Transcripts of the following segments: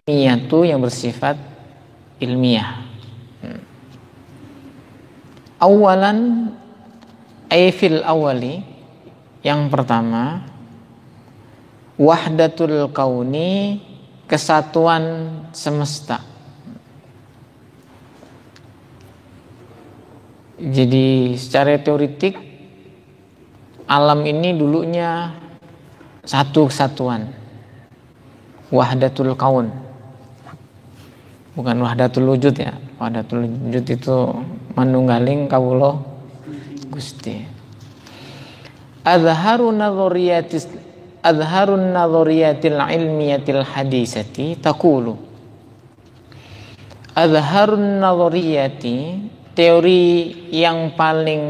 Ilmiyatu yang bersifat ilmiah. Awalan ay fil awali, yang pertama wahdatul kauni, kesatuan semesta. Jadi secara teoritik alam ini dulunya satu kesatuan, wahdatul kaun, bukan wahdatul wujud ya. Wahdatul wujud itu manunggaling kawula Gusti. Adharun nadhariyatil ilmiyatil hadisati taqulu. Adharun nadhariyati, teori yang paling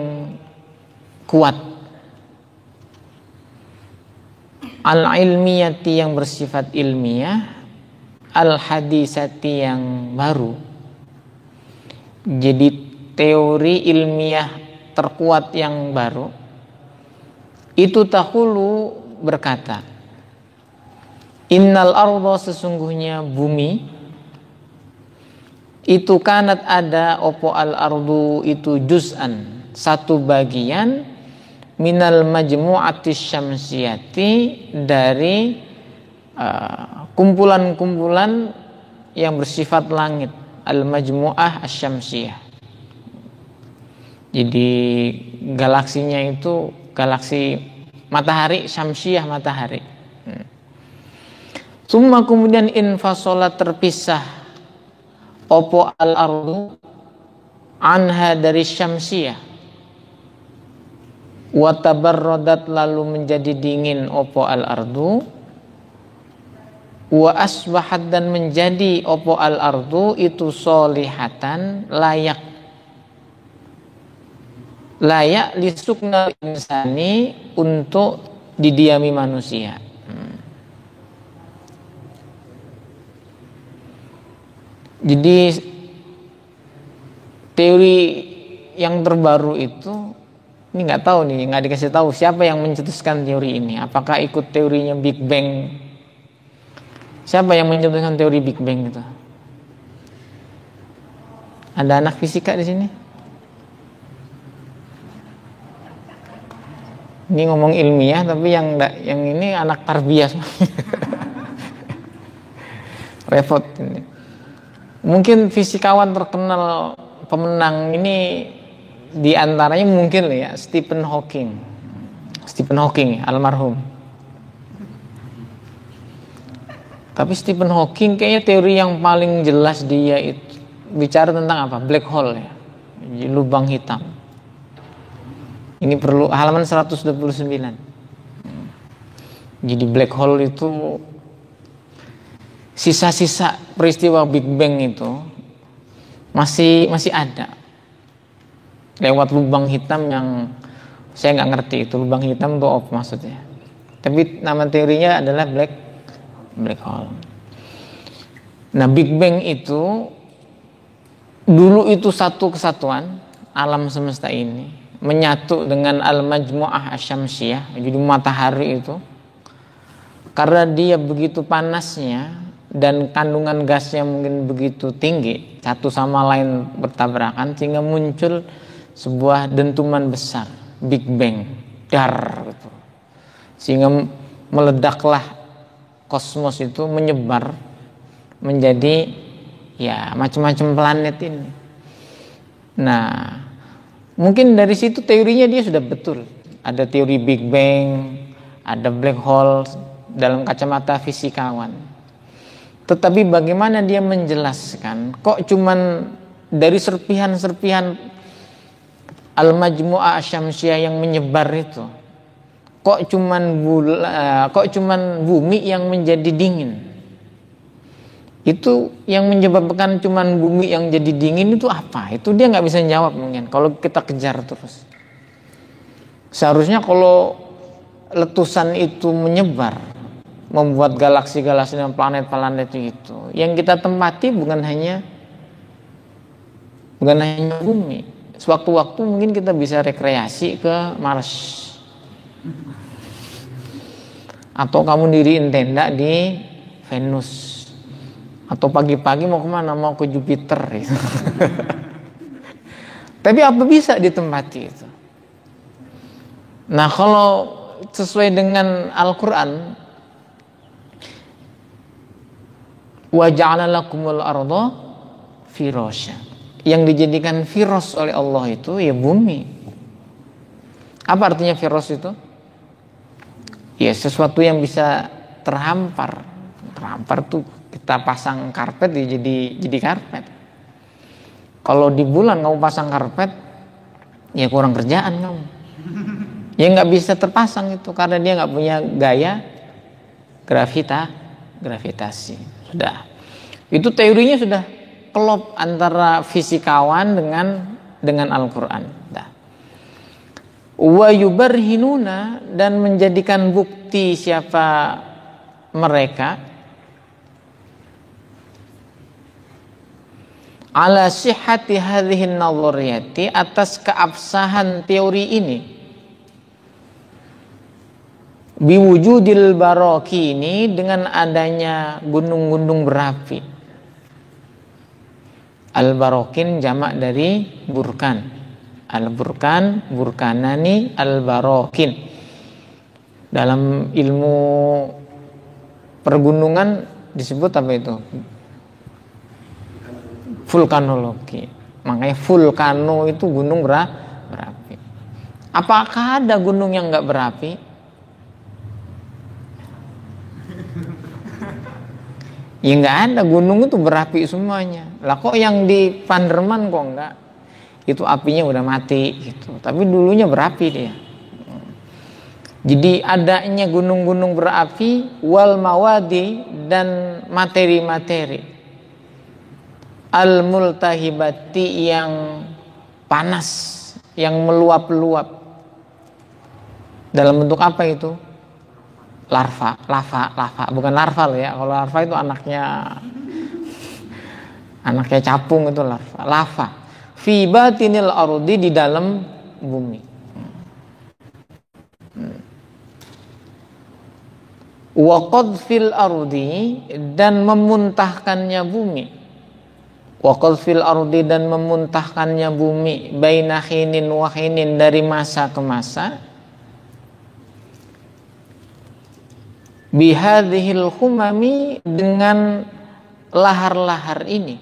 kuat, al-ilmiyati yang bersifat ilmiah, al-hadisati yang baru. Jadi teori ilmiah terkuat yang baru itu taqulu berkata, innal arda, sesungguhnya bumi itu kanat ada opo al ardu itu juz'an, satu bagian minal majmu'atis syamsiyati, dari kumpulan-kumpulan yang bersifat langit, al majmu'ah asyamsiyah. Jadi galaksinya itu galaksi matahari, syamsiyah matahari. Summa, kemudian infasolat, terpisah opo al ardu anha, dari syamsiyah, wa tabarradat, lalu menjadi dingin opo al ardu, wa asbahat, dan menjadi opo al ardu itu solihatan, layak lisukna insani, untuk didiami manusia. Jadi teori yang terbaru itu, ini nggak tahu nih, nggak dikasih tahu siapa yang mencetuskan teori ini. Apakah ikut teorinya Big Bang? Siapa yang mencetuskan teori Big Bang itu? Ada anak fisika di sini? Ini ngomong ilmiah, tapi yang ini anak tarbiyah. Repot ini. Mungkin fisikawan terkenal pemenang ini diantaranya mungkin ya Stephen Hawking almarhum. Tapi Stephen Hawking kayaknya teori yang paling jelas dia itu bicara tentang apa? Black hole ya, lubang hitam. Ini perlu halaman 129. Jadi black hole itu sisa-sisa peristiwa Big Bang itu masih ada lewat lubang hitam yang saya nggak ngerti itu lubang hitam itu apa maksudnya. Tapi nama teorinya adalah black hole. Nah, Big Bang itu dulu itu satu kesatuan alam semesta ini, menyatu dengan al-majmu'ah asyamsiyah, jadi matahari itu. Karena dia begitu panasnya dan kandungan gasnya mungkin begitu tinggi, satu sama lain bertabrakan, sehingga muncul sebuah dentuman besar, Big Bang, dar gitu. Sehingga meledaklah kosmos itu, menyebar menjadi ya macam-macam planet ini. Nah, mungkin dari situ teorinya dia sudah betul. Ada teori Big Bang, ada black hole dalam kacamata fisikawan. Tetapi bagaimana dia menjelaskan, kok cuman dari serpihan-serpihan al-majmu'ah asyamsiyah yang menyebar itu, kok cuman bumi yang menjadi dingin. Itu yang menyebabkan cuman bumi yang jadi dingin itu apa? Itu dia nggak bisa jawab mungkin kalau kita kejar terus. Seharusnya kalau letusan itu menyebar, membuat galaksi-galaksi dan planet-planet itu, yang kita tempati bukan hanya bumi. Sewaktu-waktu mungkin kita bisa rekreasi ke Mars, atau kamu diriin tenda di Venus, Atau pagi-pagi mau kemana? Mau ke Jupiter gitu. Tapi apa bisa ditempati itu? Nah, kalau sesuai dengan Al-Quran, wa ja'ala lakumul arda firasya. Yang dijadikan firas oleh Allah itu ya bumi. Apa artinya firas itu? Ya sesuatu yang bisa terhampar. Terhampar tuh kita pasang karpet ya jadi karpet. Kalau di bulan kamu pasang karpet, ya kurang kerjaan kamu. Ya nggak bisa terpasang itu karena dia nggak punya gaya gravitasi. Sudah. Itu teorinya sudah klop antara fisikawan dengan Al-Qur'an. Wa yubarhinuna, dan menjadikan bukti siapa mereka ala sihhati hadhihi an-nadhariyati, atas keabsahan teori ini, biwujudil barakini, dengan adanya gunung-gunung berapi. Al-barakin jamak dari burkan. Al-burkan, burkanani, al-barakin. Dalam ilmu pergunungan disebut apa itu? Vulkanologi. Makanya vulkano itu gunung berapi. Apakah ada gunung yang enggak berapi? Ya nggak ada, gunung itu berapi semuanya. Lah kok yang di Panderman kok enggak? Itu apinya udah mati gitu. Tapi dulunya berapi dia. Jadi adanya gunung-gunung berapi, wal mawadi, dan materi-materi al multahibati, yang panas, yang meluap-luap. Dalam bentuk apa itu? Lava, bukan larva loh ya. Kalau larva itu anaknya capung, itu lava. Fi batinil ardi, di dalam bumi. Wa qadfil ardi, dan memuntahkannya bumi. Wa qadfil ardi, dan memuntahkannya bumi, baina khinin wa khinin, dari masa ke masa. Bihadhil khumami, dengan lahar-lahar ini.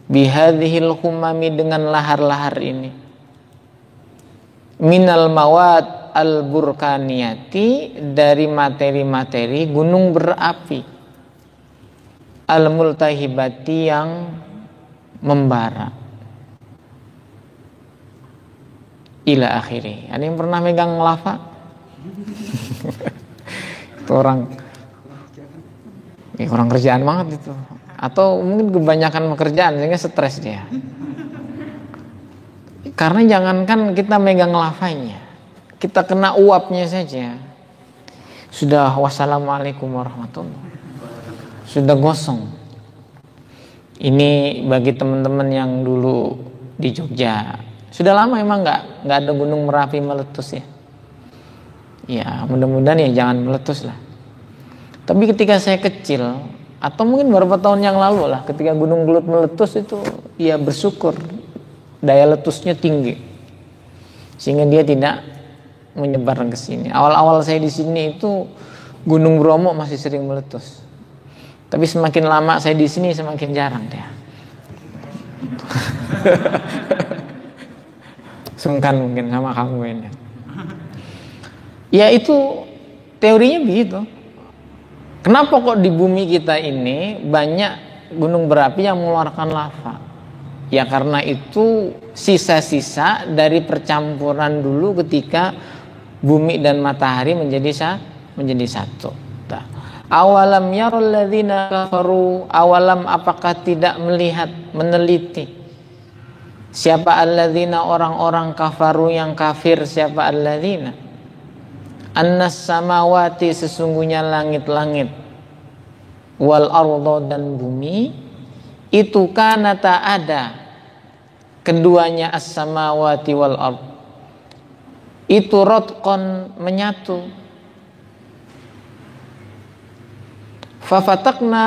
Bihadhil khumami, dengan lahar-lahar ini. Minal mawad al-burkaniyati, dari materi-materi gunung berapi. Al-multahibati, yang membara. Ila akhiri. Ada yang pernah megang lava? Itu orang kurang kerjaan banget itu, atau mungkin kebanyakan pekerjaan sehingga stres dia. Karena jangankan kita megang lavanya, kita kena uapnya saja sudah wassalamualaikum warahmatullahi, sudah gosong. Ini bagi teman-teman yang dulu di Jogja, sudah lama emang nggak ada gunung Merapi meletus ya. Ya mudah-mudahan ya jangan meletus lah. Tapi ketika saya kecil, atau mungkin beberapa tahun yang lalu lah, ketika gunung Gelut meletus itu, ya bersyukur daya letusnya tinggi, sehingga dia tidak menyebar ke sini. Awal-awal saya di sini itu Gunung Bromo masih sering meletus, tapi semakin lama saya di sini semakin jarang dia. Sungkan mungkin sama kamu ini. Ya itu teorinya begitu. Kenapa kok di bumi kita ini banyak gunung berapi yang mengeluarkan lava? Ya karena itu sisa-sisa dari percampuran dulu ketika bumi dan matahari menjadi satu. Awalam yarul ladzina kafaru, awalam apakah tidak melihat, meneliti, siapa alladzina, orang-orang kafaru yang kafir, siapa alladzina, annas samawati, sesungguhnya langit-langit, wal ardo, dan bumi, itu kanata, ada keduanya, as-samawati wal ard, itu rotqon, menyatu, Fafatakna,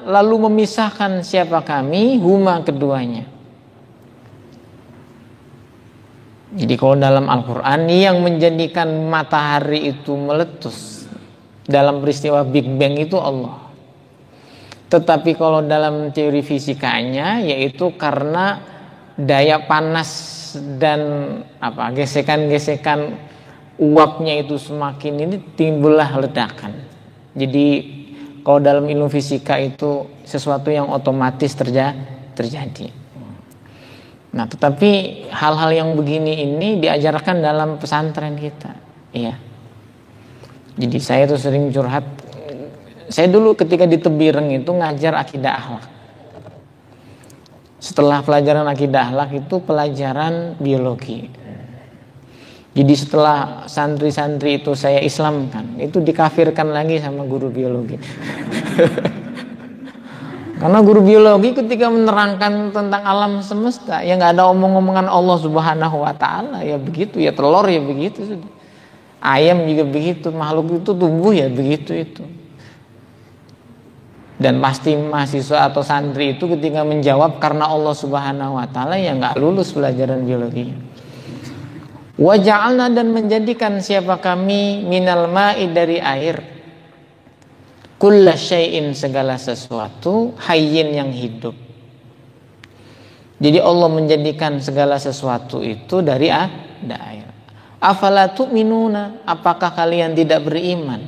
lalu memisahkan siapa kami, huma keduanya. Jadi kalau dalam Al-Quran yang menjadikan matahari itu meletus dalam peristiwa Big Bang itu Allah. Tetapi kalau dalam teori fisikanya yaitu karena daya panas dan gesekan-gesekan uapnya itu semakin ini timbullah ledakan. Jadi kalau dalam ilmu fisika itu sesuatu yang otomatis terjadi. Nah, tetapi hal-hal yang begini ini diajarkan dalam pesantren kita, iya. Jadi saya tuh sering curhat. Saya dulu ketika di Tebireng itu ngajar akidah akhlak. Setelah pelajaran akidah akhlak itu pelajaran biologi. Jadi setelah santri-santri itu saya Islamkan, itu dikafirkan lagi sama guru biologi. Karena guru biologi ketika menerangkan tentang alam semesta, ya nggak ada omong-omongan Allah Subhanahu Wa Taala, ya begitu, ya telur ya begitu sudah. Ayam juga begitu, makhluk itu tumbuh ya begitu itu. Dan pasti mahasiswa atau santri itu ketika menjawab karena Allah Subhanahu Wa Taala, ya nggak lulus pelajaran biologi. Wa ja'alna, dan menjadikan siapa kami minal ma'i dari air, kulla syai'in segala sesuatu, hayyin yang hidup. Jadi Allah menjadikan segala sesuatu itu dari air. Afala tu'minuna, apakah kalian tidak beriman?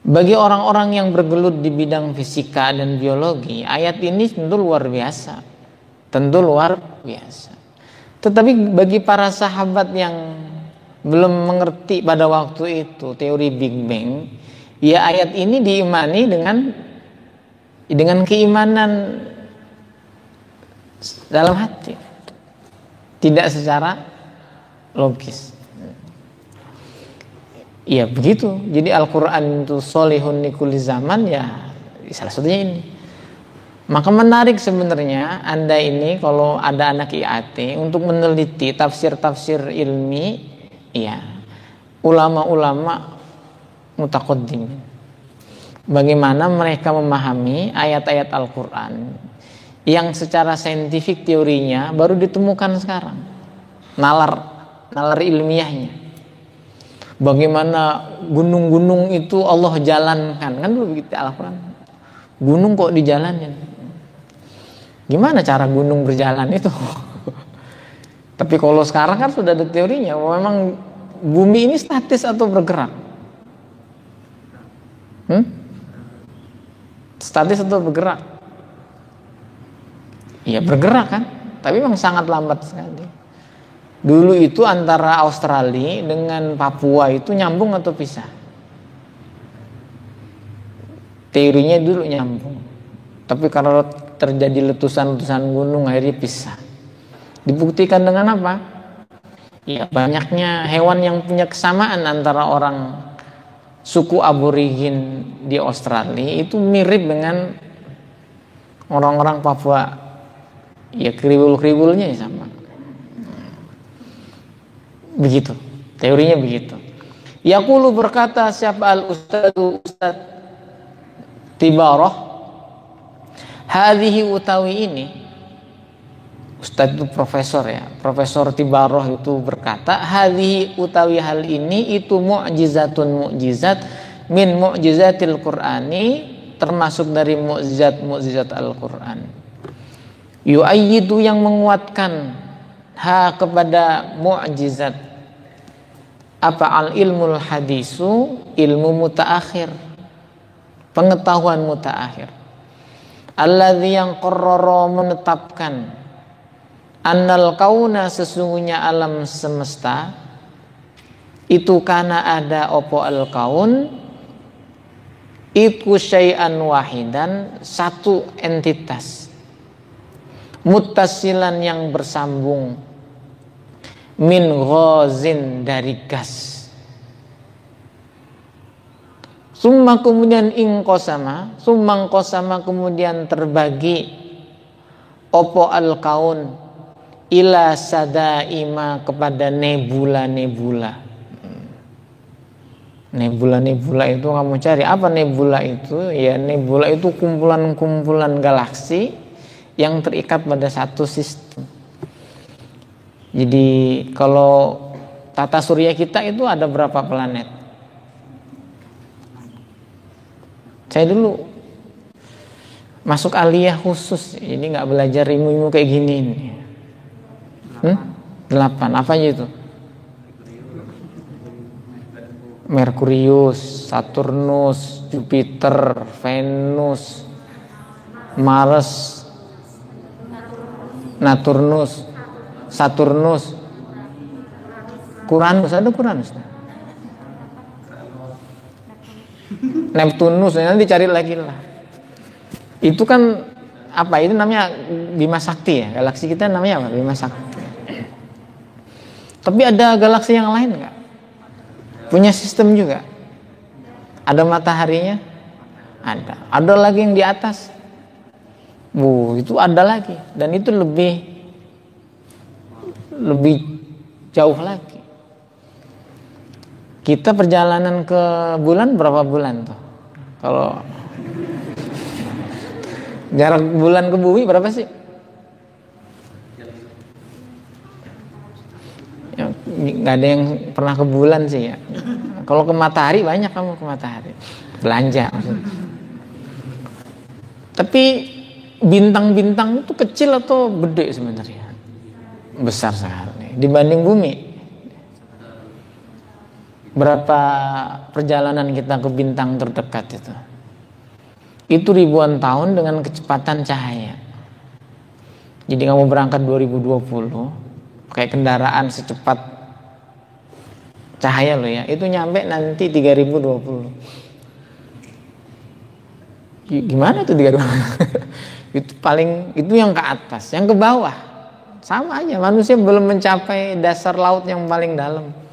Bagi orang-orang yang bergelut di bidang fisika dan biologi, ayat ini tentu luar biasa. Tetapi bagi para sahabat yang belum mengerti pada waktu itu teori Big Bang, ya ayat ini diimani dengan keimanan dalam hati, tidak secara logis. Ya begitu. Jadi Al-Quran itu solihun likulli zaman, ya salah satunya ini. Maka menarik sebenarnya Anda ini kalau ada anak IAT untuk meneliti tafsir-tafsir ilmi, ya ulama-ulama mutaqaddim. Bagaimana mereka memahami ayat-ayat Al-Quran yang secara saintifik teorinya baru ditemukan sekarang, nalar ilmiahnya. Bagaimana gunung-gunung itu Allah jalankan, kan dulu begitu Al-Quran. Gunung kok dijalanin? Gimana cara gunung berjalan itu? Tapi kalau sekarang kan sudah ada teorinya, memang bumi ini statis atau bergerak? Statis atau bergerak? Ya bergerak kan, tapi memang sangat lambat sekali. Dulu itu antara Australia dengan Papua itu nyambung atau pisah? Teorinya dulu nyambung, tapi kalau terjadi letusan-letusan gunung akhirnya pisah. Dibuktikan dengan apa? Ya banyaknya hewan yang punya kesamaan antara orang suku aborigin di Australia itu mirip dengan orang-orang Papua. Ya kriwul-kriwulnya sama. Begitu, teorinya begitu. Yaqulu, berkata siapa Ustaz Tibarah, hadhihi utawi ini, Ustaz itu profesor ya, Profesor Tibarah itu berkata, hadhihi utawi hal ini itu mu'jizat min mu'jizatil Qur'ani, termasuk dari mu'jizat Al-Quran. Yu'ayyidu, yang menguatkan kepada mu'jizat apa al ilmul hadisu, ilmu mutaakhir, pengetahuan mutaakhir. Alladzi, yang qarrara, menetapkan, annal kauna, sesungguhnya alam semesta itu kana ada opo al kaun iku syai'an wahidan, satu entitas, muttasilan, yang bersambung, min ghazin, dari gas. Summa, kemudian ingkosama, kemudian terbagi opo al kaun ila sadaima, kepada nebula-nebula. Nebula-nebula itu kamu cari apa nebula itu? Ya nebula itu kumpulan-kumpulan galaksi yang terikat pada satu sistem. Jadi kalau tata surya kita itu ada berapa planet? Saya dulu masuk aliyah khusus, jadi nggak belajar ilmu-ilmu kayak gini. 8, apa aja itu? Merkurius, Saturnus, Jupiter, Venus, Mars, Saturnus, Uranus, ada Uranus, Neptunus, nanti cari lagi lah. Itu kan apa? Itu namanya Bima Sakti ya. Galaksi kita namanya apa? Bima Sakti. Tapi ada galaksi yang lain nggak? Punya sistem juga. Ada mataharinya? Ada. Ada lagi yang di atas? Itu ada lagi. Dan itu lebih jauh lagi. Kita perjalanan ke bulan berapa bulan tuh? Kalau jarak bulan ke bumi berapa sih? Ya, nggak ada yang pernah ke bulan sih ya. Kalau ke matahari banyak kamu ke matahari belanja maksudnya. Tapi bintang-bintang itu kecil atau gede sebenarnya? Besar sekali dibanding bumi. Berapa perjalanan kita ke bintang terdekat itu? Itu ribuan tahun dengan kecepatan cahaya. Jadi kamu berangkat 2020 pakai kendaraan secepat cahaya loh ya, itu nyampe nanti 3020. Gimana tuh 3020? Itu paling, itu yang ke atas, yang ke bawah sama aja, manusia belum mencapai dasar laut yang paling dalam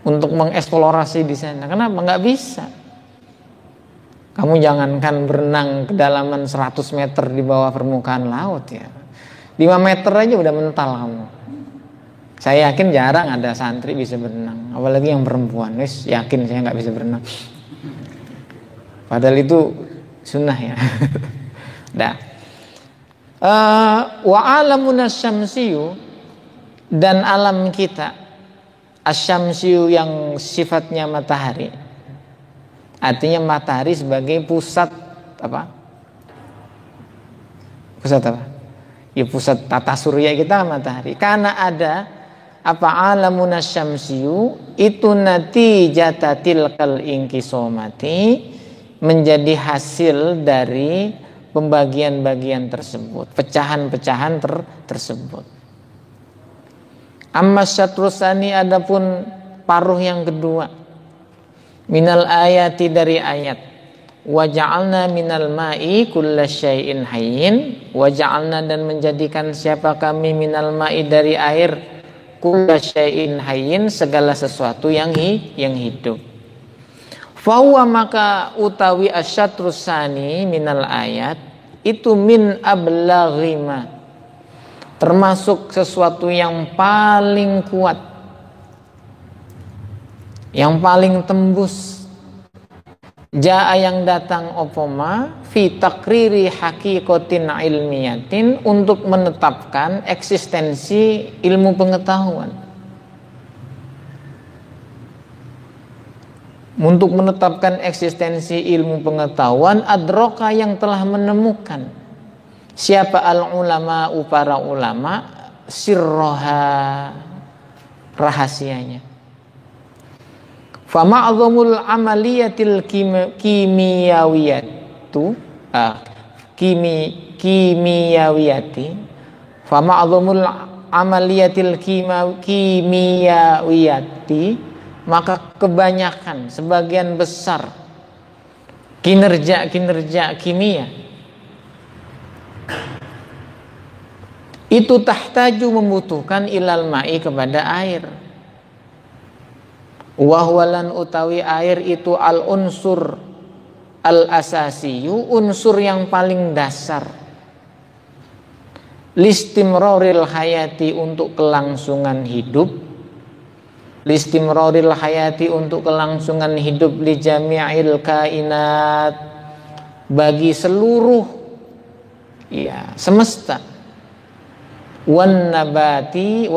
untuk mengeksplorasi di sana. Kenapa? Nggak bisa. Kamu jangankan berenang kedalaman 100 meter di bawah permukaan laut ya. 5 meter aja udah mental kamu. Saya yakin jarang ada santri bisa berenang, apalagi yang perempuan. Wis yakin saya nggak bisa berenang. Padahal itu sunnah ya. Dah. Wa alamun asyamsiyu, dan alam kita asyamsiyu yang sifatnya matahari. Artinya matahari sebagai pusat apa? Pusat apa? Ya pusat tata surya kita matahari. Karena ada apa alamun asyamsiyu itu natijata tilkal inqisomati, menjadi hasil dari pembagian-bagian tersebut, pecahan-pecahan tersebut. Amma syatrusani, adapun paruh yang kedua, minal ayati, dari ayat, wa ja'alna minal ma'i kulla syai'in hayyin, wa ja'alna, dan menjadikan siapa kami minal ma'i, dari air, kulla syai'in hayyin, segala sesuatu yang hidup. Fahuwa, maka utawi asyatrusani minal ayat itu min ablaghima, termasuk sesuatu yang paling kuat, yang paling tembus. Jaa, yang datang opoma fi takriri hakikotin ilmiyatin, untuk menetapkan eksistensi ilmu pengetahuan, untuk menetapkan eksistensi ilmu pengetahuan. Adroka, yang telah menemukan siapa al ulama, para ulama, sirroha, rahasianya. Fama'zamul amaliyatil kimiyawiyatu kimiyawiyati, fama'zamul amaliyatil kimiyawiyati, maka kebanyakan, sebagian besar kinerja kimia itu tahtaju, membutuhkan ilal ma'i, kepada air. Wahwalan, utawi air itu al unsur al asasiyu, unsur yang paling dasar, listimroril hayati, untuk kelangsungan hidup, listimraril hayati, untuk kelangsungan hidup, li jami'il kainat, bagi seluruh semesta, wan nabatati,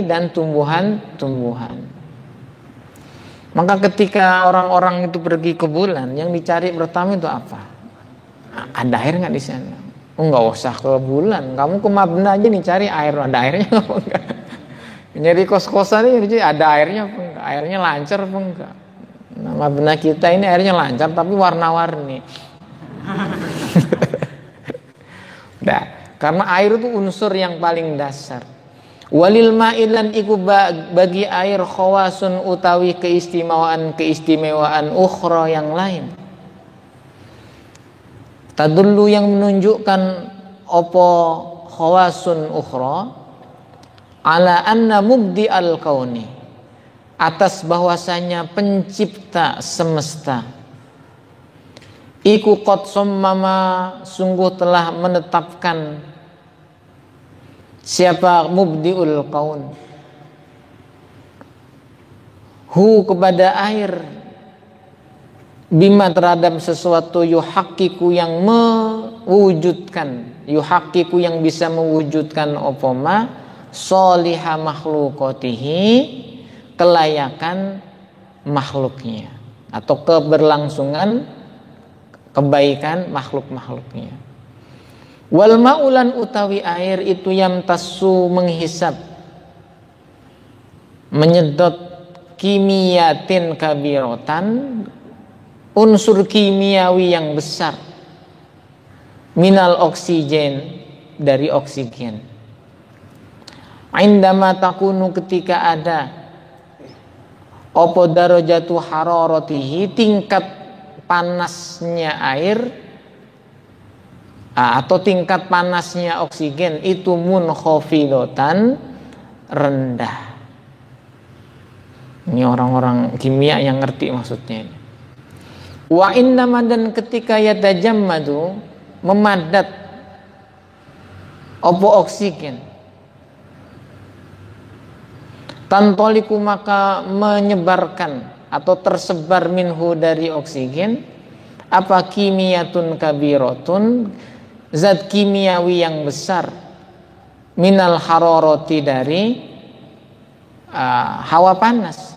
dan tumbuhan-tumbuhan. Maka ketika orang-orang itu pergi ke bulan, yang dicari pertama itu apa? Ada air nggak di sana? Nggak usah ke bulan, kamu ke Mabna aja nih cari air, ada airnya apa enggak? Nyari kos-kosan ini ada airnya apa enggak? Airnya lancar apa enggak? Nah, Mabna kita ini airnya lancar tapi warna-warni. Nah, karena air itu unsur yang paling dasar. Walil ma'ilan iku bagi air khawasun utawi keistimewaan ukhra yang lain. Tadullu yang menunjukkan apa khawasun ukhra ala anna mubdi al-kauni, atas bahwasanya pencipta semesta, iku qad sammama, sungguh telah menetapkan, siapa mubdiul kaun, hu kepada air, bima terhadap sesuatu, yuhaqiku yang mewujudkan, yuhaqiku yang bisa mewujudkan opoma soliha makhluqatihi, kelayakan makhluknya atau keberlangsungan kebaikan makhluk-makhluknya. Wal ma'ulan utawi air itu yamtassu menghisap, menyedot kimiyatin kabirotan, unsur kimiawi yang besar, minal oksigen, dari oksigen. Indama takunu, ketika ada opo darajatu hararatihi, tingkat panasnya air atau tingkat panasnya oksigen itu munkhafidatan, rendah. Ini orang-orang kimia yang ngerti maksudnya. Wa innama, dan ketika yatajammadu, memadat opo oksigen, tantoliku maka menyebarkan atau tersebar minhu dari oksigen, apa kimiyatun kabirotun, zat kimiawi yang besar, minal hararati, dari hawa panas,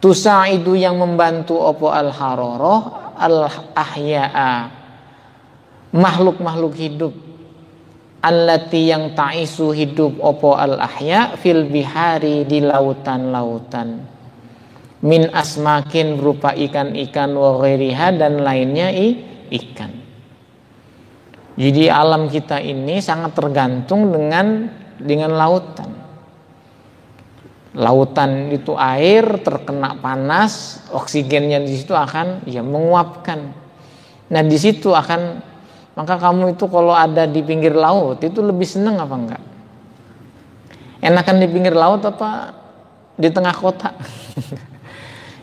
tusaidu yang membantu opo al hararah al ahya'a, makhluk-makhluk hidup, allati yang ta'isu hidup opo al ahya fil bihari, di lautan-lautan, min asmakin berupa ikan-ikan, wa ghairiha, dan lainnya ikan. Jadi alam kita ini sangat tergantung dengan lautan. Lautan itu air terkena panas, oksigennya di situ akan menguapkan. Nah, di situ akan, maka kamu itu kalau ada di pinggir laut itu lebih senang apa enggak? Enakan di pinggir laut apa di tengah kota?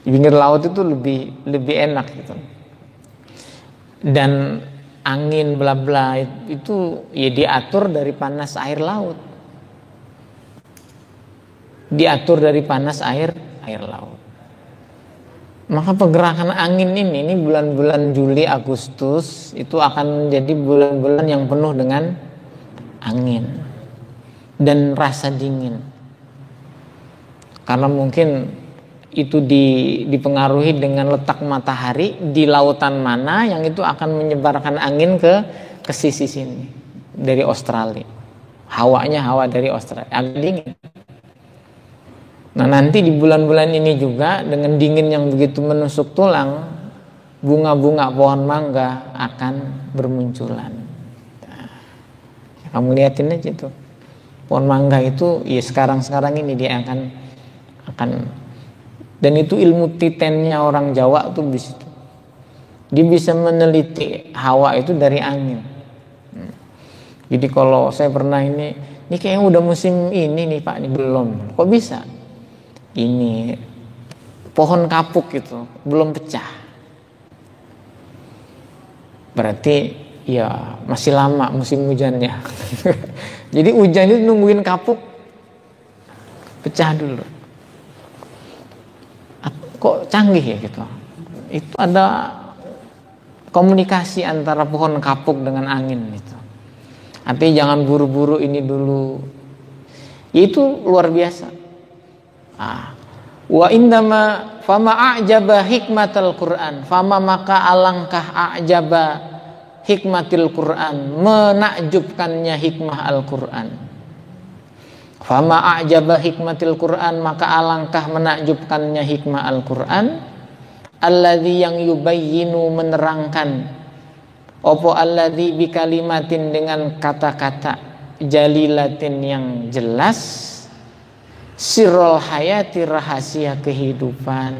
Di pinggir laut itu lebih enak gitu. Dan angin bla bla itu diatur dari panas air laut. Diatur dari panas air laut. Maka pergerakan angin ini bulan-bulan Juli Agustus itu akan menjadi bulan-bulan yang penuh dengan angin dan rasa dingin. Karena mungkin itu dipengaruhi dengan letak matahari di lautan mana yang itu akan menyebarkan angin ke sisi sini dari Australia. Hawanya hawa dari Australia, agak dingin. Nah, nanti di bulan-bulan ini juga dengan dingin yang begitu menusuk tulang, bunga-bunga pohon mangga akan bermunculan. Nah, kamu lihatin aja tuh. Pohon mangga itu sekarang ini dia akan, dan itu ilmu titennya orang Jawa tuh di situ. Dia bisa meneliti hawa itu dari angin. Jadi kalau saya pernah ini kayaknya udah musim ini nih Pak, ini belum. Kok bisa? Ini pohon kapuk itu belum pecah, berarti masih lama musim hujannya. Jadi hujan itu nungguin kapuk pecah dulu. kok canggih ya gitu. Itu ada komunikasi antara pohon kapuk dengan angin itu. Artinya jangan buru-buru ini dulu. Itu luar biasa. Wa indama fama a'jaba hikmatal Qur'an, fama maka alangkah a'jaba hikmatil Qur'an, menakjubkannya hikmah Al-Qur'an. Fama a'jaba hikmatil Qur'an, maka alangkah menakjubkannya hikmah Al-Qur'an. Alladzi yang yubayyinu, menerangkan, opo alladzi bi kalimatin, dengan kata-kata, jalilatin yang jelas, sirrul hayati, rahasia kehidupan.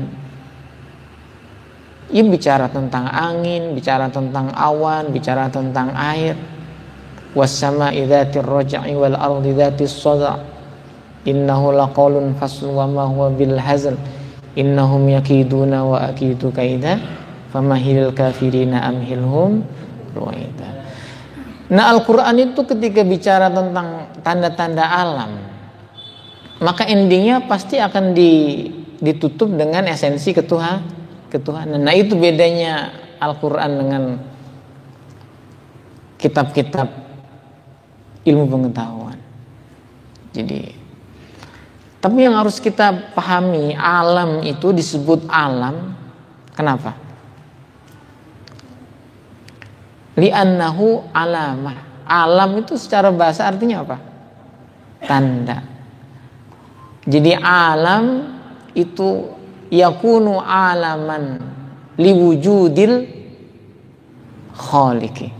Ia bicara tentang angin, bicara tentang awan, bicara tentang air. Was-sama'i dzatir raj'i wal ardi dzatis sad'a, innahu laqaulun fasl wa ma huwa bil hazl, innahum yakiduna wa akidu kaida, famahilil kafirina amhilhum ruwaida. Nah, Al-Quran itu ketika bicara tentang tanda-tanda alam, maka endingnya pasti akan ditutup dengan esensi ketuhanan. Nah, itu bedanya Al-Quran dengan kitab-kitab ilmu pengetahuan. Jadi, tapi yang harus kita pahami, alam itu disebut alam. Kenapa? Li'annahu alamah. Alam itu secara bahasa artinya apa? Tanda. Jadi alam itu yakunu alaman liwujudil khaliqi.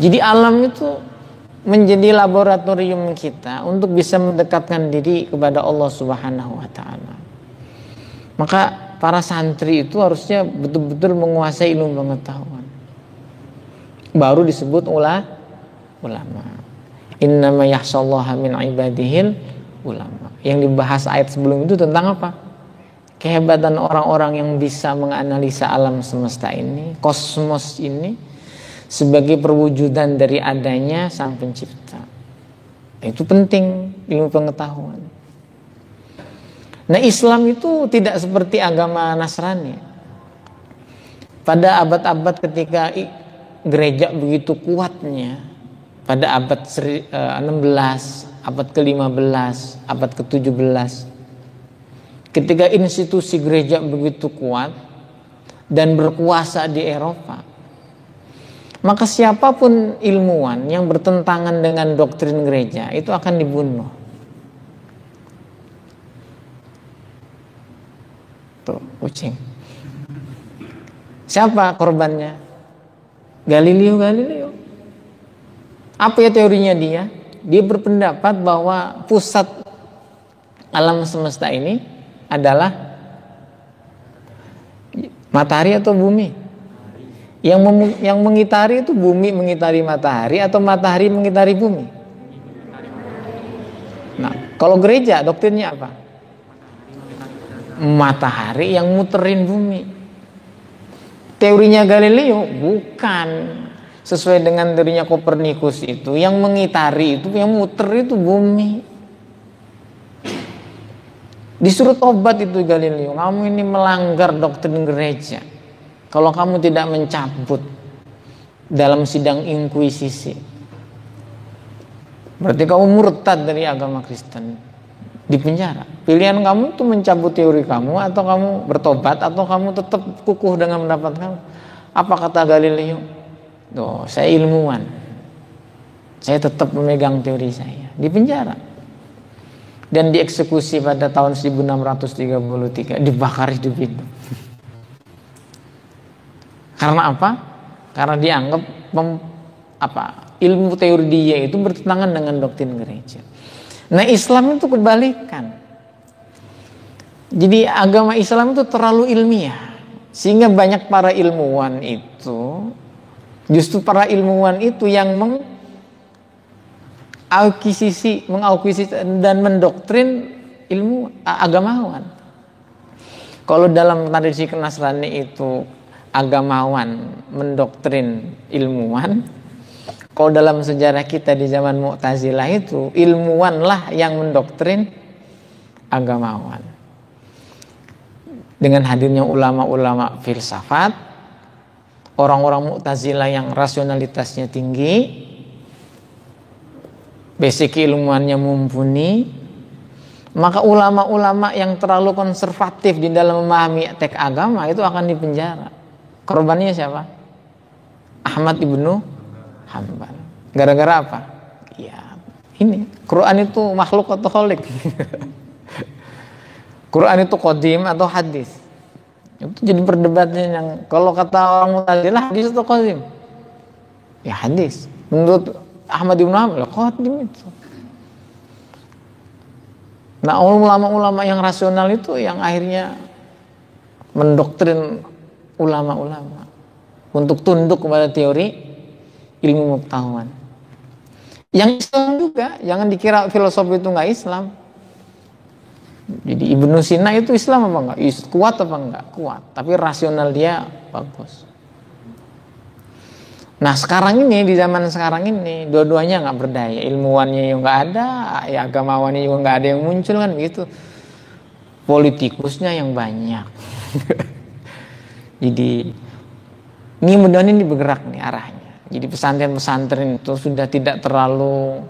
Jadi alam itu menjadi laboratorium kita untuk bisa mendekatkan diri kepada Allah Subhanahu wa taala. Maka para santri itu harusnya betul-betul menguasai ilmu pengetahuan. Baru disebut ulama. Innama yakhshallaha min ibadihil ulama. Yang dibahas ayat sebelum itu tentang apa? Kehebatan orang-orang yang bisa menganalisa alam semesta ini, kosmos ini, sebagai perwujudan dari adanya Sang Pencipta. Itu penting ilmu pengetahuan. Nah, Islam itu tidak seperti agama Nasrani. Pada abad-abad ketika gereja begitu kuatnya, pada abad 16, abad ke-15, abad ke-17, ketika institusi gereja begitu kuat dan berkuasa di Eropa, maka siapapun ilmuwan yang bertentangan dengan doktrin gereja itu akan dibunuh. Tuh, kucing. Siapa korbannya? Galileo. Apa ya teorinya dia? Dia berpendapat bahwa pusat alam semesta ini adalah matahari atau bumi. Yang mengitari itu bumi mengitari matahari atau matahari mengitari bumi. Nah, kalau gereja doktrinnya apa? Matahari yang muterin bumi. Teorinya Galileo bukan. Sesuai dengan teorinya Kopernikus itu, yang mengitari itu, yang muter itu bumi. Disuruh tobat itu Galileo. Kamu ini melanggar doktrin gereja kalau kamu tidak mencabut dalam sidang inkuisisi. Berarti kamu murtad dari agama Kristen, dipenjara. Pilihan kamu itu mencabut teori kamu, atau kamu bertobat, atau kamu tetap kukuh dengan pendapat kamu. Apa kata Galileo? Tuh, saya ilmuwan, saya tetap memegang teori saya. Dipenjara dan dieksekusi pada tahun 1633, dibakar hidup-hidup. Karena apa? Karena dianggap ilmu teori dia itu bertentangan dengan doktrin gereja. Nah, Islam itu kebalikan. Jadi agama Islam itu terlalu ilmiah, sehingga banyak para ilmuwan itu, justru para ilmuwan itu yang mengakuisisi dan mendoktrin ilmu agamawan. Kalau dalam tradisi Nasrani itu agamawan mendoktrin ilmuwan. Kalau dalam sejarah kita di zaman Mu'tazilah itu ilmuwanlah yang mendoktrin agamawan. Dengan hadirnya ulama-ulama filsafat, orang-orang Mu'tazilah yang rasionalitasnya tinggi, basic keilmuannya mumpuni, maka ulama-ulama yang terlalu konservatif di dalam memahami teks agama itu akan dipenjara. Korbannya siapa? Ahmad ibnu Hanbal. Gara-gara apa? Ya, ini Quran itu makhluk atau khalik? Quran itu qadim atau hadis? Itu jadi perdebatan yang kalau kata orang Mu'tazilah hadis atau qadim? Ya hadis. Menurut Ahmad ibnu Hanbal qadim itu. Nah, ulama-ulama yang rasional itu yang akhirnya mendoktrin ulama-ulama untuk tunduk kepada teori ilmu pengetahuan. Yang Islam juga, jangan dikira filosofi itu nggak Islam. Jadi Ibnu Sina itu Islam apa enggak? Kuat apa enggak? Kuat. Tapi rasional dia bagus. Nah sekarang ini, di zaman sekarang ini, dua-duanya nggak berdaya. Ilmuwannya yang nggak ada, ya agamawannya juga nggak ada yang muncul kan begitu. Politikusnya yang banyak. Jadi ini mudah-mudahan ini bergerak nih arahnya. Jadi pesantren-pesantren itu sudah tidak terlalu.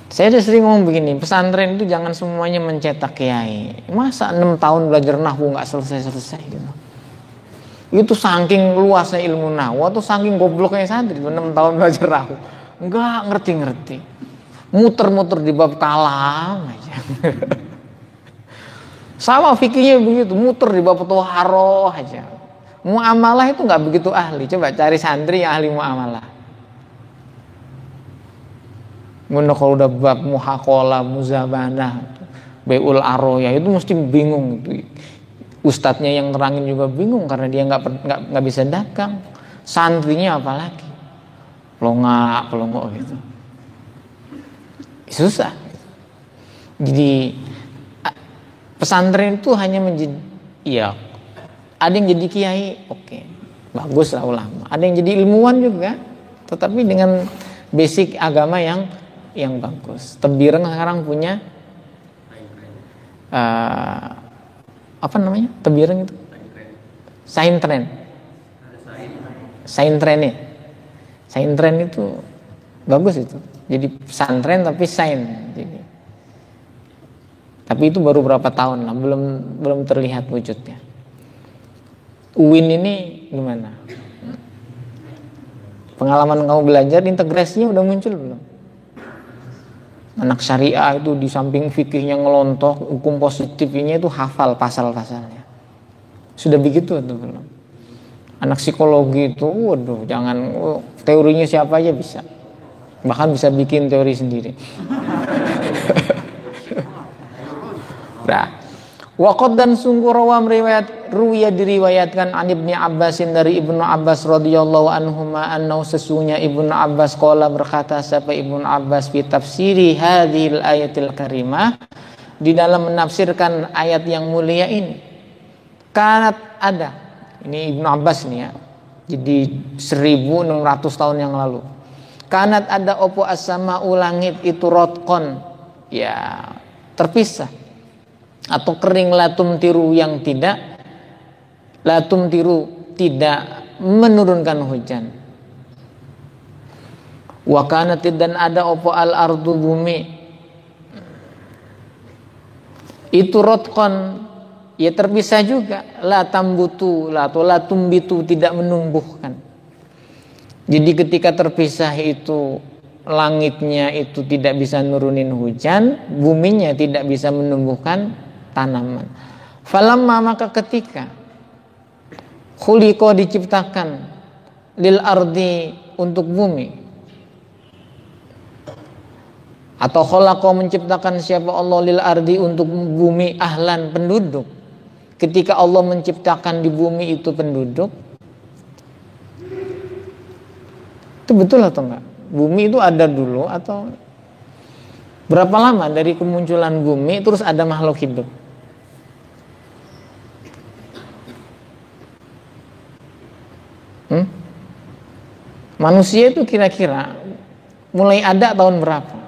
Saya udah sering ngomong begini, pesantren itu jangan semuanya mencetak kiai. Masa 6 tahun belajar nahwu nggak selesai-selesai gitu. Itu saking luasnya ilmu nahwu atau saking gobloknya santri 6 tahun belajar nahwu. Enggak ngerti-ngerti. Muter-muter di bab kalam aja. Sama fikihnya begitu, muter di bab thaharah aja. Muamalah itu enggak begitu ahli. Coba cari santri yang ahli muamalah. Mun kalau udah bab muhaqalah, muzabanah, bai'ul aroya itu mesti bingung itu. Ustadznya yang terangin juga bingung karena dia nggak bisa dagang. Santrinya apalagi pelongok gitu, susah. Jadi pesantren itu hanya menjadi, ya ada yang jadi kiai, oke, bagus lah ulama. Ada yang jadi ilmuwan juga, tetapi dengan basic agama yang bagus. Tebireng sekarang punya apa namanya? Tebireng itu Saintren ya. Saintren itu bagus itu. Jadi pesantren tapi sain. Jadi, tapi itu baru berapa tahun lah, belum terlihat wujudnya. UIN ini gimana? Pengalaman kamu belajar, integrasinya udah muncul belum? Anak syariah itu di samping fikihnya ngelontok, hukum positifnya itu hafal pasal-pasalnya. Sudah begitu atau belum? Anak psikologi itu, waduh, jangan teorinya siapa aja bisa. Bahkan bisa bikin teori sendiri. Nah, waqad dan sungguh rawam ruwiya diriwayatkan an Ibnu Abbasin dari Ibnu Abbas radhiyallahu anhuma annahu sesungguhnya Ibnu Abbas qala berkata siapa Ibnu Abbas fi tafsiri hadhil ayatil karimah di dalam menafsirkan ayat yang mulia ini. Kanat ada, ini Ibnu Abbas nih ya. Jadi 1600 tahun yang lalu. Kanat ada opo as-sama'u langit itu rotqon, ya terpisah atau kering, latum tiru yang tidak menurunkan hujan. Wa kanat dan ada opo al ardu bumi itu rotqon, ya terpisah juga, la tambutu atau la tumbitu tidak menumbuhkan. Jadi ketika terpisah itu langitnya itu tidak bisa nurunin hujan, buminya tidak bisa menumbuhkan tanaman. Falamma maka ketika khuliqa diciptakan lil ardi untuk bumi, atau khalaqa menciptakan siapa Allah lil ardi untuk bumi ahlan penduduk. Ketika Allah menciptakan di bumi itu penduduk, itu betul atau enggak? Bumi itu ada dulu atau berapa lama dari kemunculan bumi terus ada makhluk hidup? Manusia itu kira-kira mulai ada tahun berapa?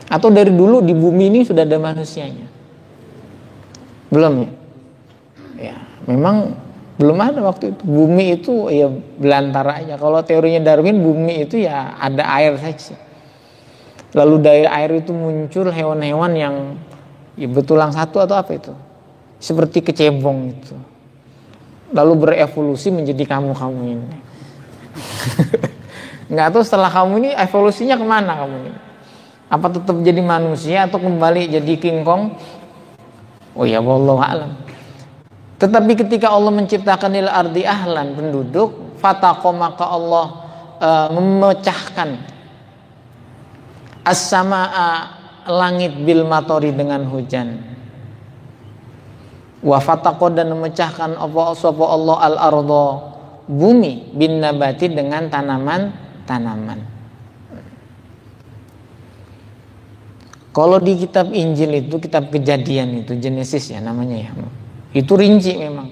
Atau dari dulu di bumi ini sudah ada manusianya? Belum ya? Ya, memang belum ada waktu itu. Bumi itu ya belantara aja. Kalau teorinya Darwin, bumi itu ya ada air saja. Lalu dari air itu muncul hewan-hewan yang ya betulang satu atau apa itu, seperti kecebong itu. Lalu berevolusi menjadi kamu ini. Nggak tahu setelah kamu ini evolusinya kemana kamu ini. Apa tetap jadi manusia atau kembali jadi King Kong? Oh ya, wallahu a'lam. Tetapi ketika Allah menciptakan lil ardi ahlan, penduduk, fataqo, maka Allah memecahkan as-samaa, langit, bil matori, dengan hujan. Wa fataqo, dan memecahkan apa Allah al ardo, bumi, bin nabati, dengan tanaman-tanaman. Kalau di kitab Injil itu, kitab Kejadian itu, Genesis ya namanya ya, itu rinci memang.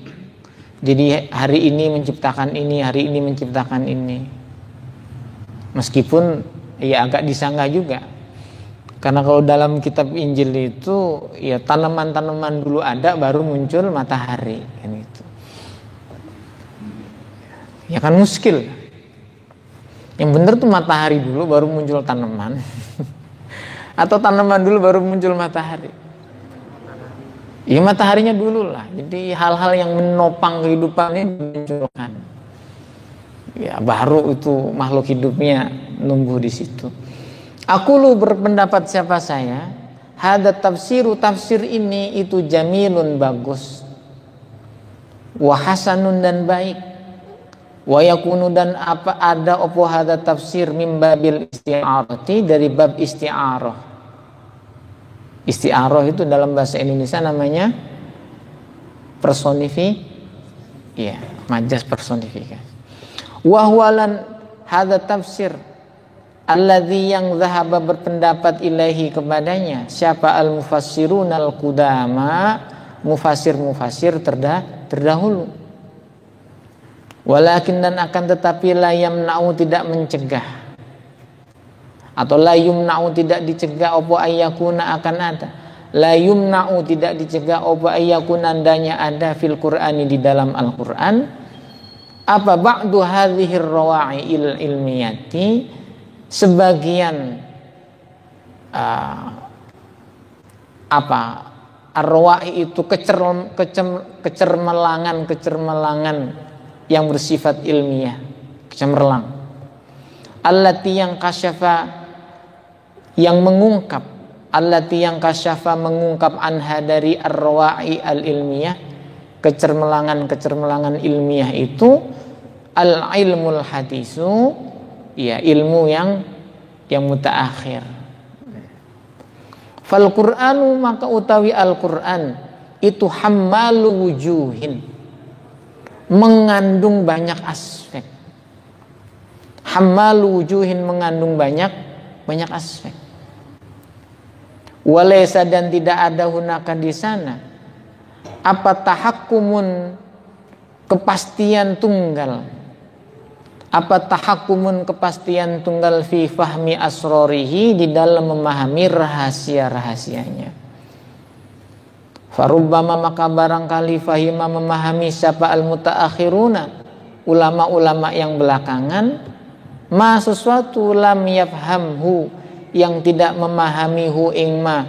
Jadi hari ini menciptakan ini, hari ini menciptakan ini. Meskipun ya agak disanggah juga. Karena kalau dalam kitab Injil itu ya tanaman-tanaman dulu ada, baru muncul matahari kan itu. Ya kan muskil. Yang benar tuh matahari dulu baru muncul tanaman. Atau tanaman dulu baru muncul matahari. Ya mataharinya dulu lah. Jadi hal-hal yang menopang kehidupan ini dimunculkan. Ya baru itu makhluk hidupnya numbuh di situ. Aku lu berpendapat siapa saya, hadat tafsiru, tafsir ini itu jamilun, bagus, wa hasanun, dan baik, wa yakunu, dan apa ada opo hadat tafsir mim babil isti'arati, dari bab isti'arah. Isti'arah itu dalam bahasa Indonesia namanya ya, majas personifikasi. Wahwalan hadat tafsir alladzi, yang zahaba, berpendapat, ilahi, kepadanya, siapa, al mufassirun al qudama, mufasir terdahulu. Walakin, dan akan tetapi, la yamna'u, tidak mencegah, atau la yumna'u, tidak dicegah, opo ayyakuna, akan ada, la yumna'u, tidak dicegah, opo ayyakuna, andanya ada, fil Qur'ani, di dalam Al-Qur'an, apa, ba'du hadhir rawa'i ilmiyati, sebagian arwa'i itu kecermelangan yang bersifat ilmiah, cemerlang. Allati, yang kasyafa, yang mengungkap, allati, yang kasyafa, mengungkap, anha, dari arwa'i al-ilmiyah, kecermelangan ilmiah itu, al-ilmul hadisu, ya ilmu yang mutaakhir. Fal Qur'anu, maka utawi Al-Qur'an itu hammalu wujuhin, mengandung banyak aspek. Hammalu wujuhin, mengandung banyak aspek. Walaysa, dan tidak ada hunaka, di sana, apa, tahakkumun, kepastian tunggal, apa, tahakkumun, kepastian tunggal, fi fahmi asrorihi, di dalam memahami rahasia-rahasianya. Farubbama, maka barangkali, fahima, memahami, siapa, al mutaakhiruna, ulama-ulama yang belakangan, ma, sesuatu, lam yafhamhu, yang tidak memahami, hu ing ma,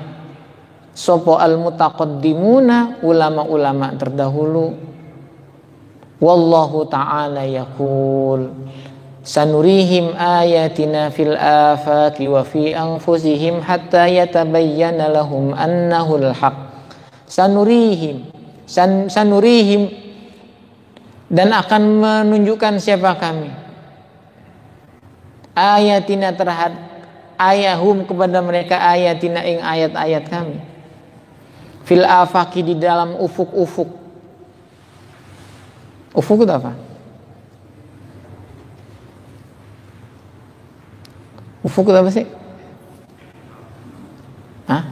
sopo al mutaqaddimuna, ulama-ulama terdahulu. Wallahu ta'ala yaqul, sanurihim ayatina fil afaqi wa fi anfusihim hatta yatabayyana lahum annahul haq. Sanurihim, dan akan menunjukkan siapa kami, ayatina, terhadap ayahum, kepada mereka, ayatina, ing ayat-ayat kami, fil afaqi, di dalam ufuk-ufuk. Ufuk itu apa? Ufuk itu apa sih? Hah?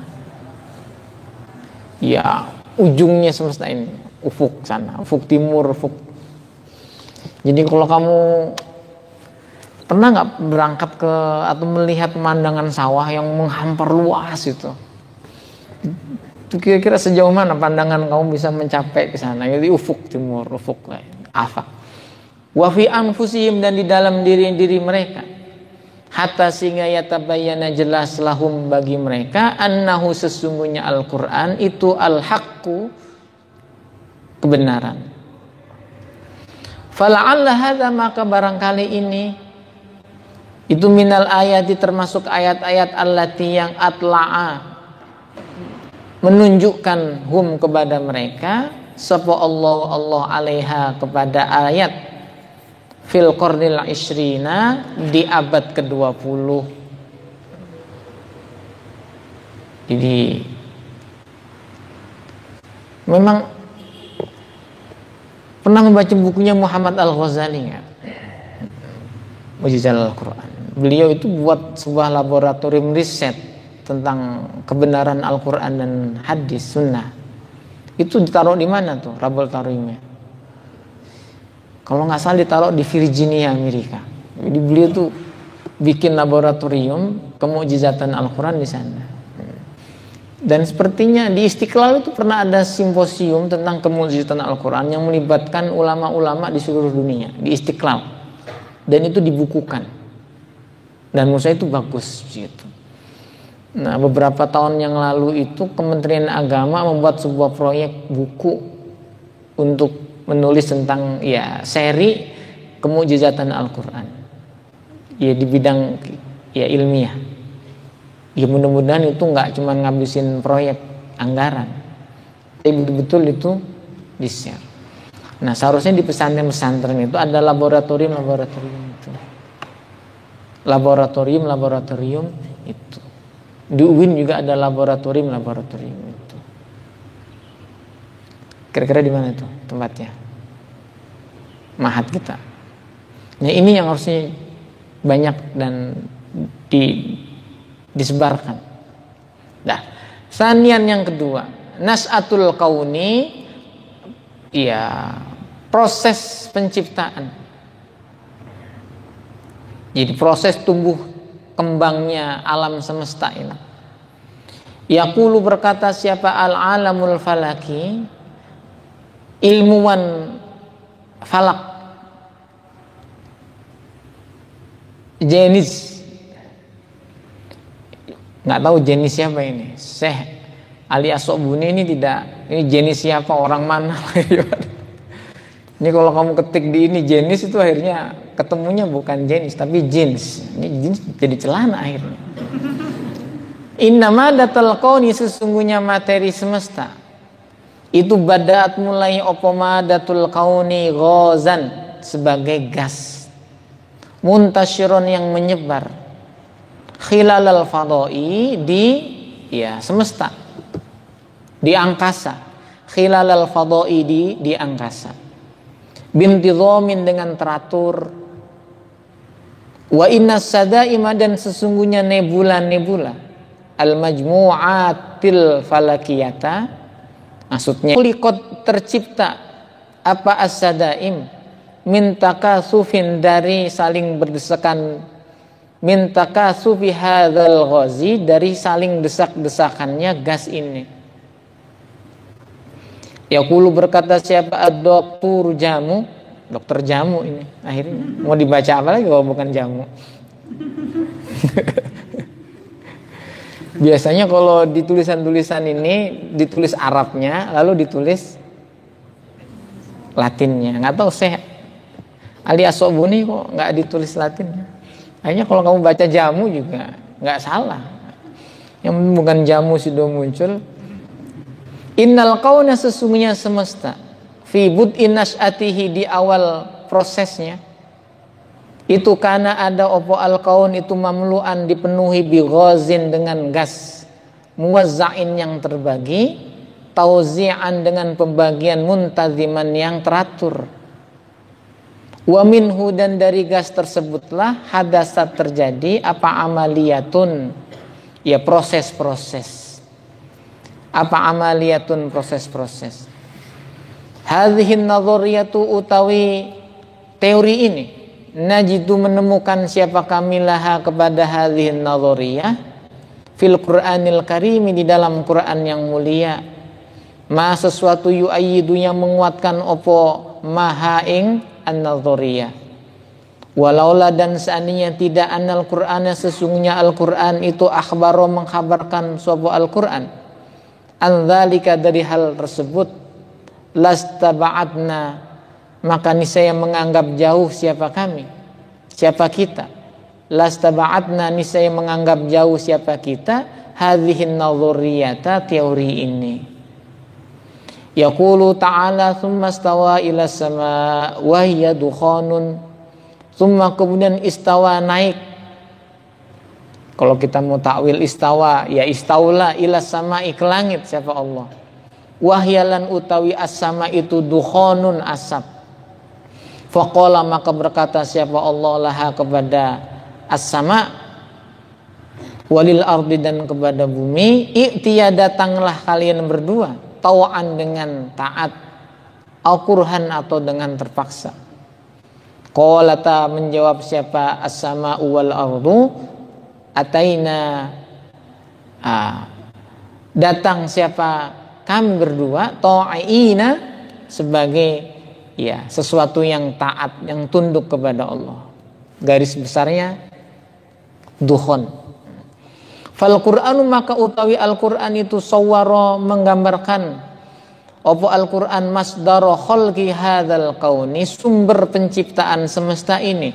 Ya, ujungnya semesta ini. Ufuk sana, ufuk timur, ufuk. Jadi kalau kamu pernah nggak berangkat ke atau melihat pemandangan sawah yang menghampar luas itu? Itu kira-kira sejauh mana pandangan kamu bisa mencapai ke sana? Jadi ufuk timur, ufuk afak. Wa fi anfusihim, dan di dalam diri mereka. Hatta sehingga yatabayyana jelas lahum bagi mereka annahu sesungguhnya Al-Qur'an itu al-haqqu, kebenaran. Fala'alla hadza, maka barangkali ini itu minal ayati, termasuk ayat-ayat allati yang atla'a, menunjukkan hum kepada mereka, sapa Allah alaiha, kepada ayat fil qarnil ishrina, di abad ke-20. Jadi memang pernah membaca bukunya Muhammad Al-Ghazali nggak? Mujizat Al-Quran. Beliau itu buat sebuah laboratorium riset tentang kebenaran Al-Quran dan hadis sunnah. Itu ditaruh di mana tuh laboratoriumnya? Kalau nggak salah ditaruh di Virginia, Amerika. Jadi beliau tuh bikin laboratorium kemujizatan Al-Quran di sana. Dan sepertinya di Istiqlal itu pernah ada simposium tentang kemujizatan Al-Quran yang melibatkan ulama-ulama di seluruh dunia, di Istiqlal. Dan itu dibukukan. Dan menurut saya itu bagus gitu. Nah, beberapa tahun yang lalu itu Kementerian Agama membuat sebuah proyek buku untuk menulis tentang seri kemujizatan Al-Quran. Ya di bidang ilmiah. Ya mudah-mudahan itu nggak cuma ngabisin proyek anggaran, tapi betul-betul itu di-share. Nah, seharusnya di pesantren-pesantren itu ada laboratorium itu. Laboratorium itu. Di UIN juga ada laboratorium itu. Kira-kira di mana itu tempatnya? Mahat kita. Nah, ini yang harusnya banyak dan disebarkan. Nah, sanian yang kedua, nas'atul kauni, proses penciptaan. Jadi proses tumbuh kembangnya alam semesta ini. Yaqulu, berkata siapa al-alamul falaki, ilmuwan falak, jenis, nggak tahu jenis siapa ini, Syekh Ali As-Sobuni ini tidak, ini jenis siapa, orang mana? Ini kalau kamu ketik di ini jenis, itu akhirnya ketemunya bukan jenis tapi jeans. Ini jeans jadi celana akhirnya. Innama datal kauni, sesungguhnya materi semesta itu badaat mulai opomadatul kauni ghazan, sebagai gas muntasyirun yang menyebar, khilalal fadai, di semesta, di angkasa, khilalal fadai, di angkasa, bintidhamin, dengan teratur, wa innas sadaima, dan sesungguhnya nebula-nebula, al majmu'atil falakiyata, maksudnya kulikot, tercipta, apa as-sadaim, min takasufin, dari saling berdesakan, min takasufi hadzal ghazi, dari saling desak-desakannya gas ini. Yaqulu, berkata siapa ad-doktor jamu, dokter jamu ini akhirnya mau dibaca apa lagi kalau bukan jamu. Biasanya kalau di tulisan-tulisan ini ditulis Arabnya lalu ditulis Latinnya. Nggak tahu Syekh Ali As-Sobuni kok nggak ditulis Latinnya. Akhirnya kalau kamu baca jamu juga nggak salah. Yang bukan jamu sudah muncul. Innal kauna, sesungguhnya semesta, fi bud'in nas'atihi, di awal prosesnya itu, karena ada opo al kaun itu mamlu'an, dipenuhi bi ghazin, dengan gas, muwazza'in, yang terbagi, tauzi'an, dengan pembagian, muntaziman, yang teratur, wa minhu, dan dari gas tersebutlah hadasat, terjadi apa amaliyatun, proses-proses. Apa amaliyatun, proses-proses. Hadhihin nadhariyatu, utawi teori ini, najidu, menemukan siapa kami laha, kepada hadhihin nadhariyah, fil Qur'anil Karim, di dalam Quran yang mulia, ma sesuatu yu'ayyidu yang menguatkan opo maha ing an-nadhariyah. Walaula dan seandainya tidak anal Qur'ana sesungguhnya Al-Qur'an itu akhbaro mengkhabarkan sapa Al-Qur'an an dzalika dari hal tersebut, lastaba'adna maka niscaya menganggap jauh siapa kita, lastaba'adna niscaya menganggap jauh siapa kita, hadhihin nadhariyata teori ini. Yaqulu ta'ala tsumma stawa ila sama wa hiya dukhanun, tsumma kemudian istawa naik. Kalau kita mau takwil istawa, ya istaula ila sama'i ke langit siapa Allah. Wahyalan utawi as-sama itu dukhonun asap. Faqala maka berkata siapa Allah laha kepada as-sama, walil ardi dan kepada bumi, i'tiya datanglah kalian berdua, tawaan dengan taat, al-qurhan atau dengan terpaksa. Qalata menjawab siapa as-sama wal ardu, ataina datang siapa kami berdua, ta'ina sebagai ya sesuatu yang taat, yang tunduk kepada Allah. Garis besarnya dukhon. Fal Qur'anu maka utawi Al-Qur'an itu sawwara menggambarkan apa Al-Qur'an masdara khalqi hadzal kauni, sumber penciptaan semesta ini,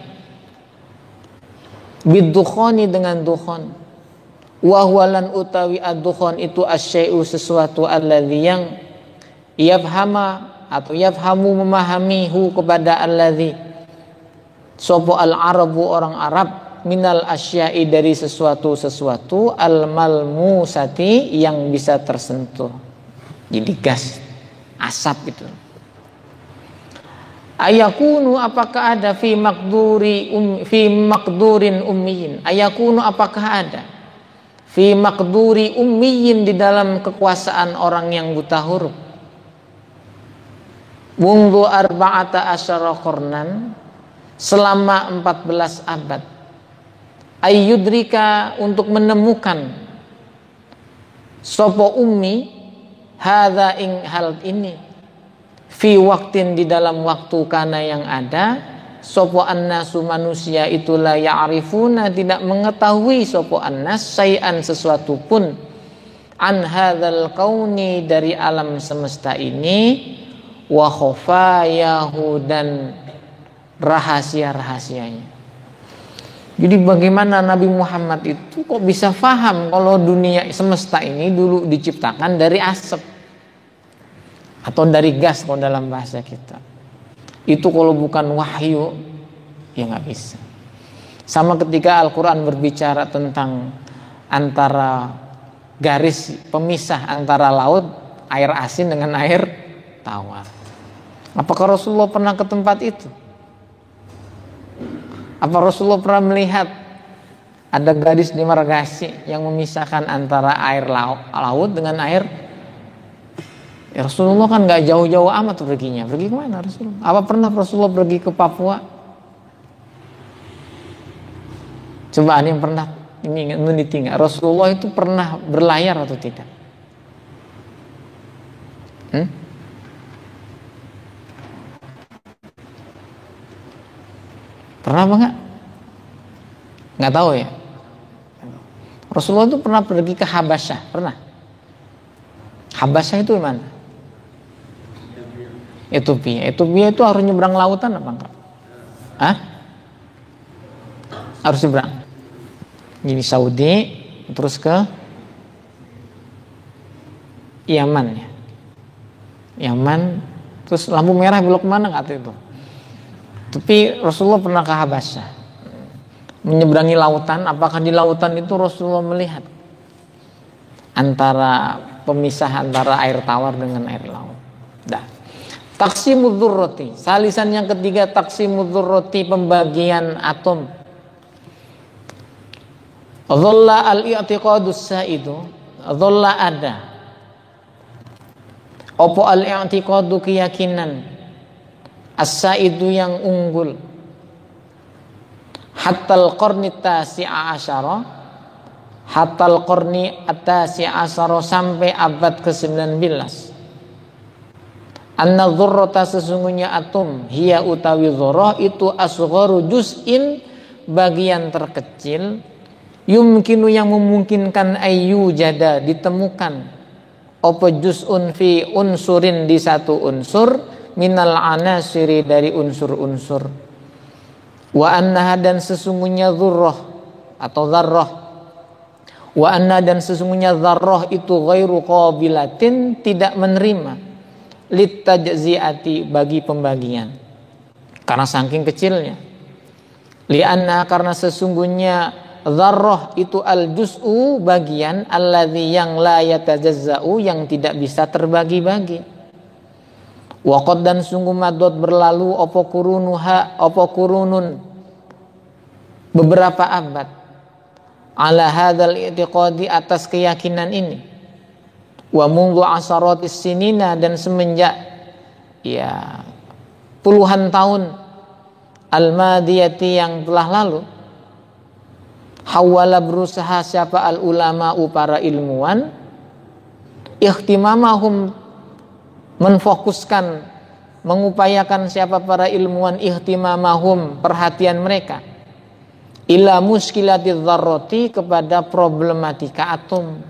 bidukhoni dengan dukhon, wahwalan utawi ad-dukhon itu asyai'u sesuatu alladzi yang yafhama atau yafhamu memahamihu kepada alladzi sopo al-arabu orang Arab, minal asya'i dari sesuatu al-malmusati yang bisa tersentuh. Jadi gas, asap itu. Ayakunu apakah ada fi maqdurin ummiyin, ayakunu apakah ada fi maqduri ummiyin di dalam kekuasaan orang yang buta huruf, mundu arba'ata asyara qarnan selama 14 abad, ayyudrika untuk menemukan sopo ummi hadza ing hal ini, fi waktin di dalam waktu kana yang ada, sopo annasu manusia itulah ya'rifuna tidak mengetahui sopo annas syai'an sesuatu pun, an hadzal kauni dari alam semesta ini, wa khafayahu dan rahasia-rahasianya. Jadi bagaimana Nabi Muhammad itu kok bisa faham kalau dunia semesta ini dulu diciptakan dari asap atau dari gas kalau dalam bahasa kita. Itu kalau bukan wahyu ya nggak bisa. Sama ketika Al-Quran berbicara tentang antara garis pemisah antara laut air asin dengan air tawar. Apakah Rasulullah pernah ke tempat itu? Apa Rasulullah pernah melihat ada garis demarkasi yang memisahkan antara air laut dengan air? Ya, Rasulullah kan nggak jauh-jauh amat perginya. Pergi kemana Rasulullah? Apa pernah Rasulullah pergi ke Papua? Coba ada yang pernah ini meneliti nggak? Rasulullah itu pernah berlayar atau tidak? Pernah apa enggak? Nggak tahu ya. Rasulullah itu pernah pergi ke Habasyah, pernah? Habasyah itu mana? Ethiopia. Ethiopia itu harus nyebrang lautan apa enggak? Hah? Harus nyebrang. Jadi Saudi terus ke Yaman ya. Yaman terus lampu merah belok kemana nggak tahu itu. Tapi Rasulullah pernah ke Habasyah, menyeberangi lautan. Apakah di lautan itu Rasulullah melihat antara pemisah antara air tawar dengan air laut? Dah. Taqsimud dzurrati, salisan yang ketiga taqsimud dzurrati, pembagian atom. Dhalla al-i'tiqadus sa'idu, dhalla ada. Opo al-i'tiqadu keyakinan, as-sa'idu yang unggul, hatta al-qarni tasi'a asyara, hatal qarni atasi asaro sampai abad ke-19. Anna dzurrata sesungguhnya atom hiya utawi dzurrah itu asgharu juz'in bagian terkecil yumkinu yang memungkinkan ayu jada ditemukan apa juz'un fi unsurin di satu unsur minal anasiri dari unsur-unsur. Wa annaha dan sesungguhnya dzurrah atau dzarrah wa anna dan sesungguhnya dzarrah itu ghairu qabilatin tidak menerima litajziati bagi pembagian karena saking kecilnya. Lianna karena sesungguhnya dzarrah itu al-juz'u bagian alladzi yang la yatajazza'u yang tidak bisa terbagi-bagi. Waqad dan sungguh madot berlalu apa kurunun beberapa abad ala hadzal i'tiqadi atas keyakinan ini. Wa mundu asaratis sinina dan semenjak ya puluhan tahun al-madiyati yang telah lalu hawala berusaha siapa al-ulama'u para ilmuwan ihtimamahum menfokuskan mengupayakan siapa para ilmuwan ihtimamahum perhatian mereka ila muskilatiz dzarrati kepada problematika atom.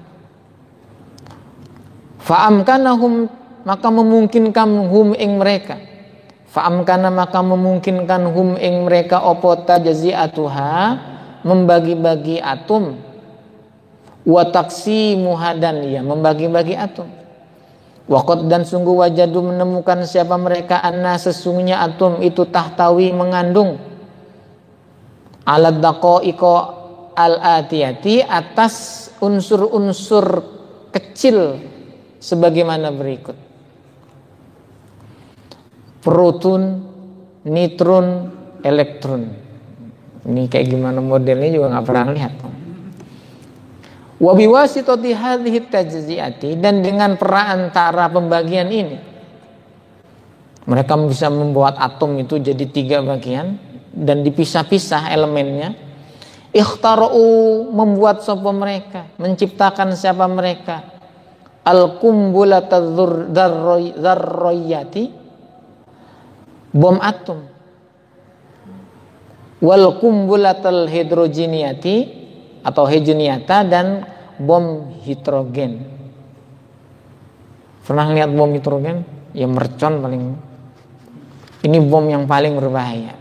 Fa'amkanahum maka memungkinkan hum ing mereka. Fa'amkana maka memungkinkan hum ing mereka opo tajzi'atuha membagi-bagi atom. Wa taqsimuha dan ya membagi-bagi atom. Waqad dan sungguh wajadu menemukan siapa mereka anna sesungguhnya atom itu tahtawi mengandung alat daqaiqa al-atiyati atas unsur-unsur kecil sebagaimana berikut. Proton, neutron, elektron. Ini kayak gimana modelnya juga nggak pernah lihat. Wa biwasitati hadhihi tajzi'ati dan dengan perantara pembagian ini mereka bisa membuat atom itu jadi 3 bagian dan dipisah-pisah elemennya. Ikhtara'u membuat sapa mereka, menciptakan siapa mereka al-qumbulatadz dzarriyati bom atom wal qumbulatal hidrogeniyati atau hidrogeniyata dan bom hidrogen. Pernah lihat bom hidrogen? Ya mercon paling. Ini bom yang paling berbahaya.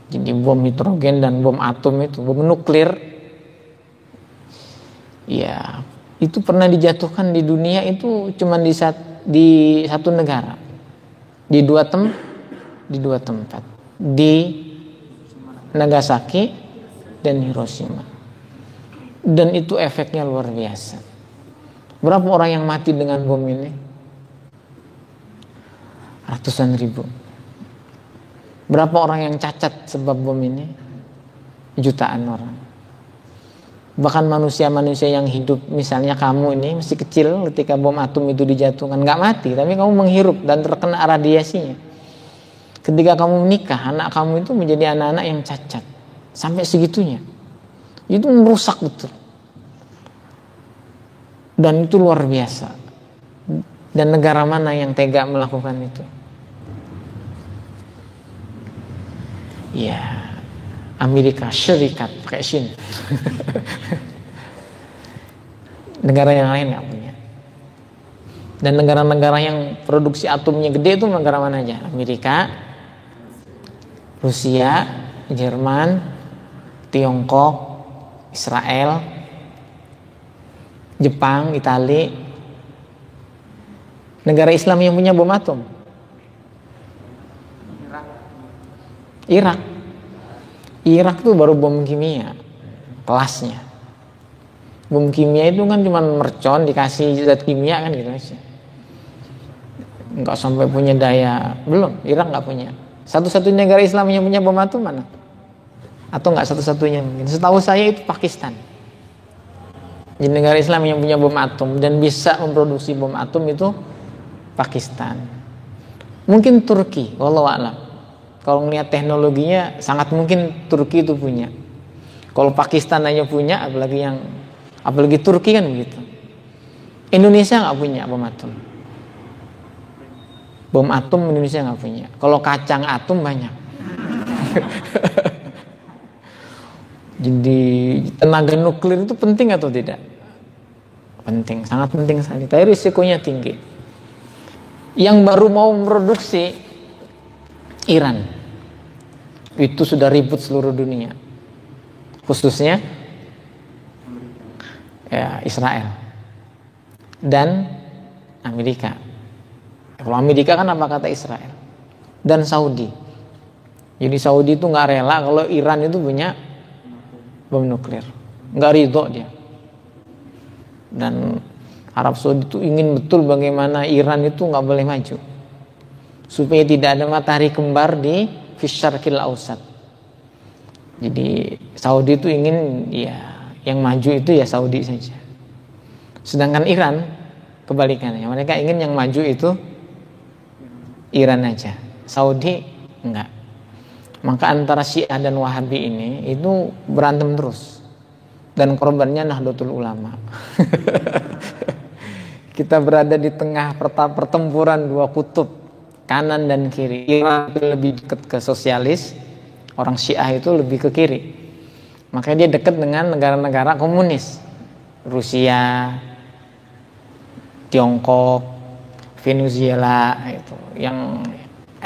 Jadi bom hidrogen dan bom atom itu, bom nuklir. Ya, itu pernah dijatuhkan di dunia itu cuma di satu negara. Di dua tempat. Di Nagasaki dan Hiroshima. Dan itu efeknya luar biasa. Berapa orang yang mati dengan bom ini? Ratusan ribu. Berapa orang yang cacat sebab bom ini? Jutaan orang. Bahkan manusia-manusia yang hidup, misalnya kamu ini masih kecil ketika bom atom itu dijatuhkan, nggak mati, tapi kamu menghirup dan terkena radiasinya. Ketika kamu menikah, anak kamu itu menjadi anak-anak yang cacat. Sampai segitunya. Itu merusak betul. Dan itu luar biasa. Dan negara mana yang tega melakukan itu? Ya, Amerika Serikat pakai Shin. Negara yang lain nggak punya. Dan negara-negara yang produksi atomnya gede itu negara mana aja? Amerika, Rusia, Jerman, Tiongkok, Israel, Jepang, Italia. Negara Islam yang punya bom atom? Irak tuh baru bom kimia kelasnya. Bom kimia itu kan cuma mercon dikasih zat kimia kan gitu aja. Enggak sampai punya daya, belum. Irak nggak punya. Satu-satunya negara Islam yang punya bom atom mana? Atau nggak satu-satunya mungkin? Setahu saya itu Pakistan. Jadi negara Islam yang punya bom atom dan bisa memproduksi bom atom itu Pakistan. Mungkin Turki, wallahu a'lam. Kalau ngelihat teknologinya sangat mungkin Turki itu punya. Kalau Pakistan aja punya, apalagi yang Apalagi Turki kan begitu. Indonesia nggak punya bom atom. Bom atom Indonesia nggak punya. Kalau kacang atom banyak. Jadi tenaga nuklir itu penting atau tidak? Penting, sangat penting sekali. Tapi risikonya tinggi. Yang baru mau memproduksi Iran, itu sudah ribut seluruh dunia, khususnya ya, Israel dan Amerika. Kalau Amerika kan apa kata Israel dan Saudi. Jadi Saudi itu nggak rela kalau Iran itu punya bom nuklir, nggak ridho dia. Dan Arab Saudi itu ingin betul bagaimana Iran itu nggak boleh maju, supaya tidak ada matahari kembar di Syarqil Ausat. Jadi Saudi itu ingin ya yang maju itu ya Saudi saja. Sedangkan Iran kebalikannya, mereka ingin yang maju itu Iran aja, Saudi enggak. Maka antara Syiah dan Wahabi ini itu berantem terus. Dan korbannya Nahdlatul Ulama. Kita berada di tengah pertempuran dua kutub, kanan dan kiri. Iran lebih dekat ke sosialis, orang Syiah itu lebih ke kiri. Makanya dia dekat dengan negara-negara komunis, Rusia, Tiongkok, Venezuela, itu yang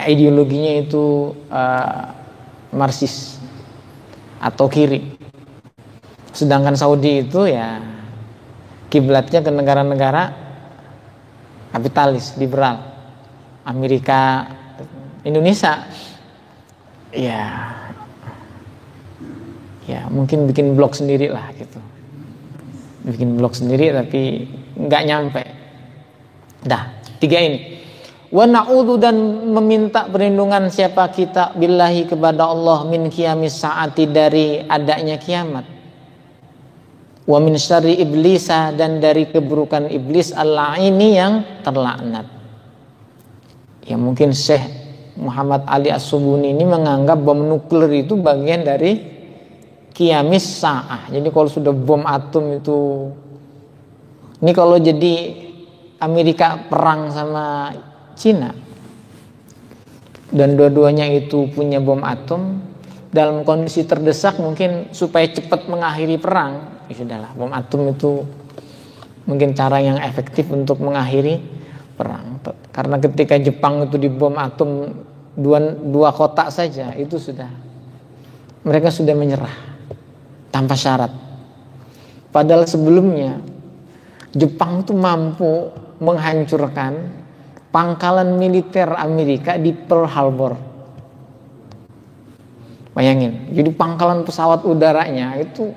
ideologinya itu Marxis atau kiri. Sedangkan Saudi itu ya kiblatnya ke negara-negara kapitalis, liberal, Amerika, Indonesia, ya mungkin bikin blog sendiri lah gitu, bikin blog sendiri tapi nggak nyampe. Dah, 3 ini. Wa na'udzu, dan meminta perlindungan siapa kita billahi kepada Allah min qiyamis saati, dari adanya kiamat. Wa min syarri iblisa, dan dari keburukan iblis al-la'ini yang terlaknat. Ya mungkin Syekh Muhammad Ali As-Subuni ini menganggap bom nuklir itu bagian dari qiyamis sa'ah. Jadi kalau sudah bom atom itu, ini kalau jadi Amerika perang sama Cina dan dua-duanya itu punya bom atom, dalam kondisi terdesak mungkin supaya cepat mengakhiri perang, ya sudahlah, bom atom itu mungkin cara yang efektif untuk mengakhiri perang. Karena ketika Jepang itu dibom atom dua kota saja, itu sudah, mereka sudah menyerah tanpa syarat. Padahal sebelumnya Jepang itu mampu menghancurkan pangkalan militer Amerika di Pearl Harbor. Bayangin, jadi pangkalan pesawat udaranya itu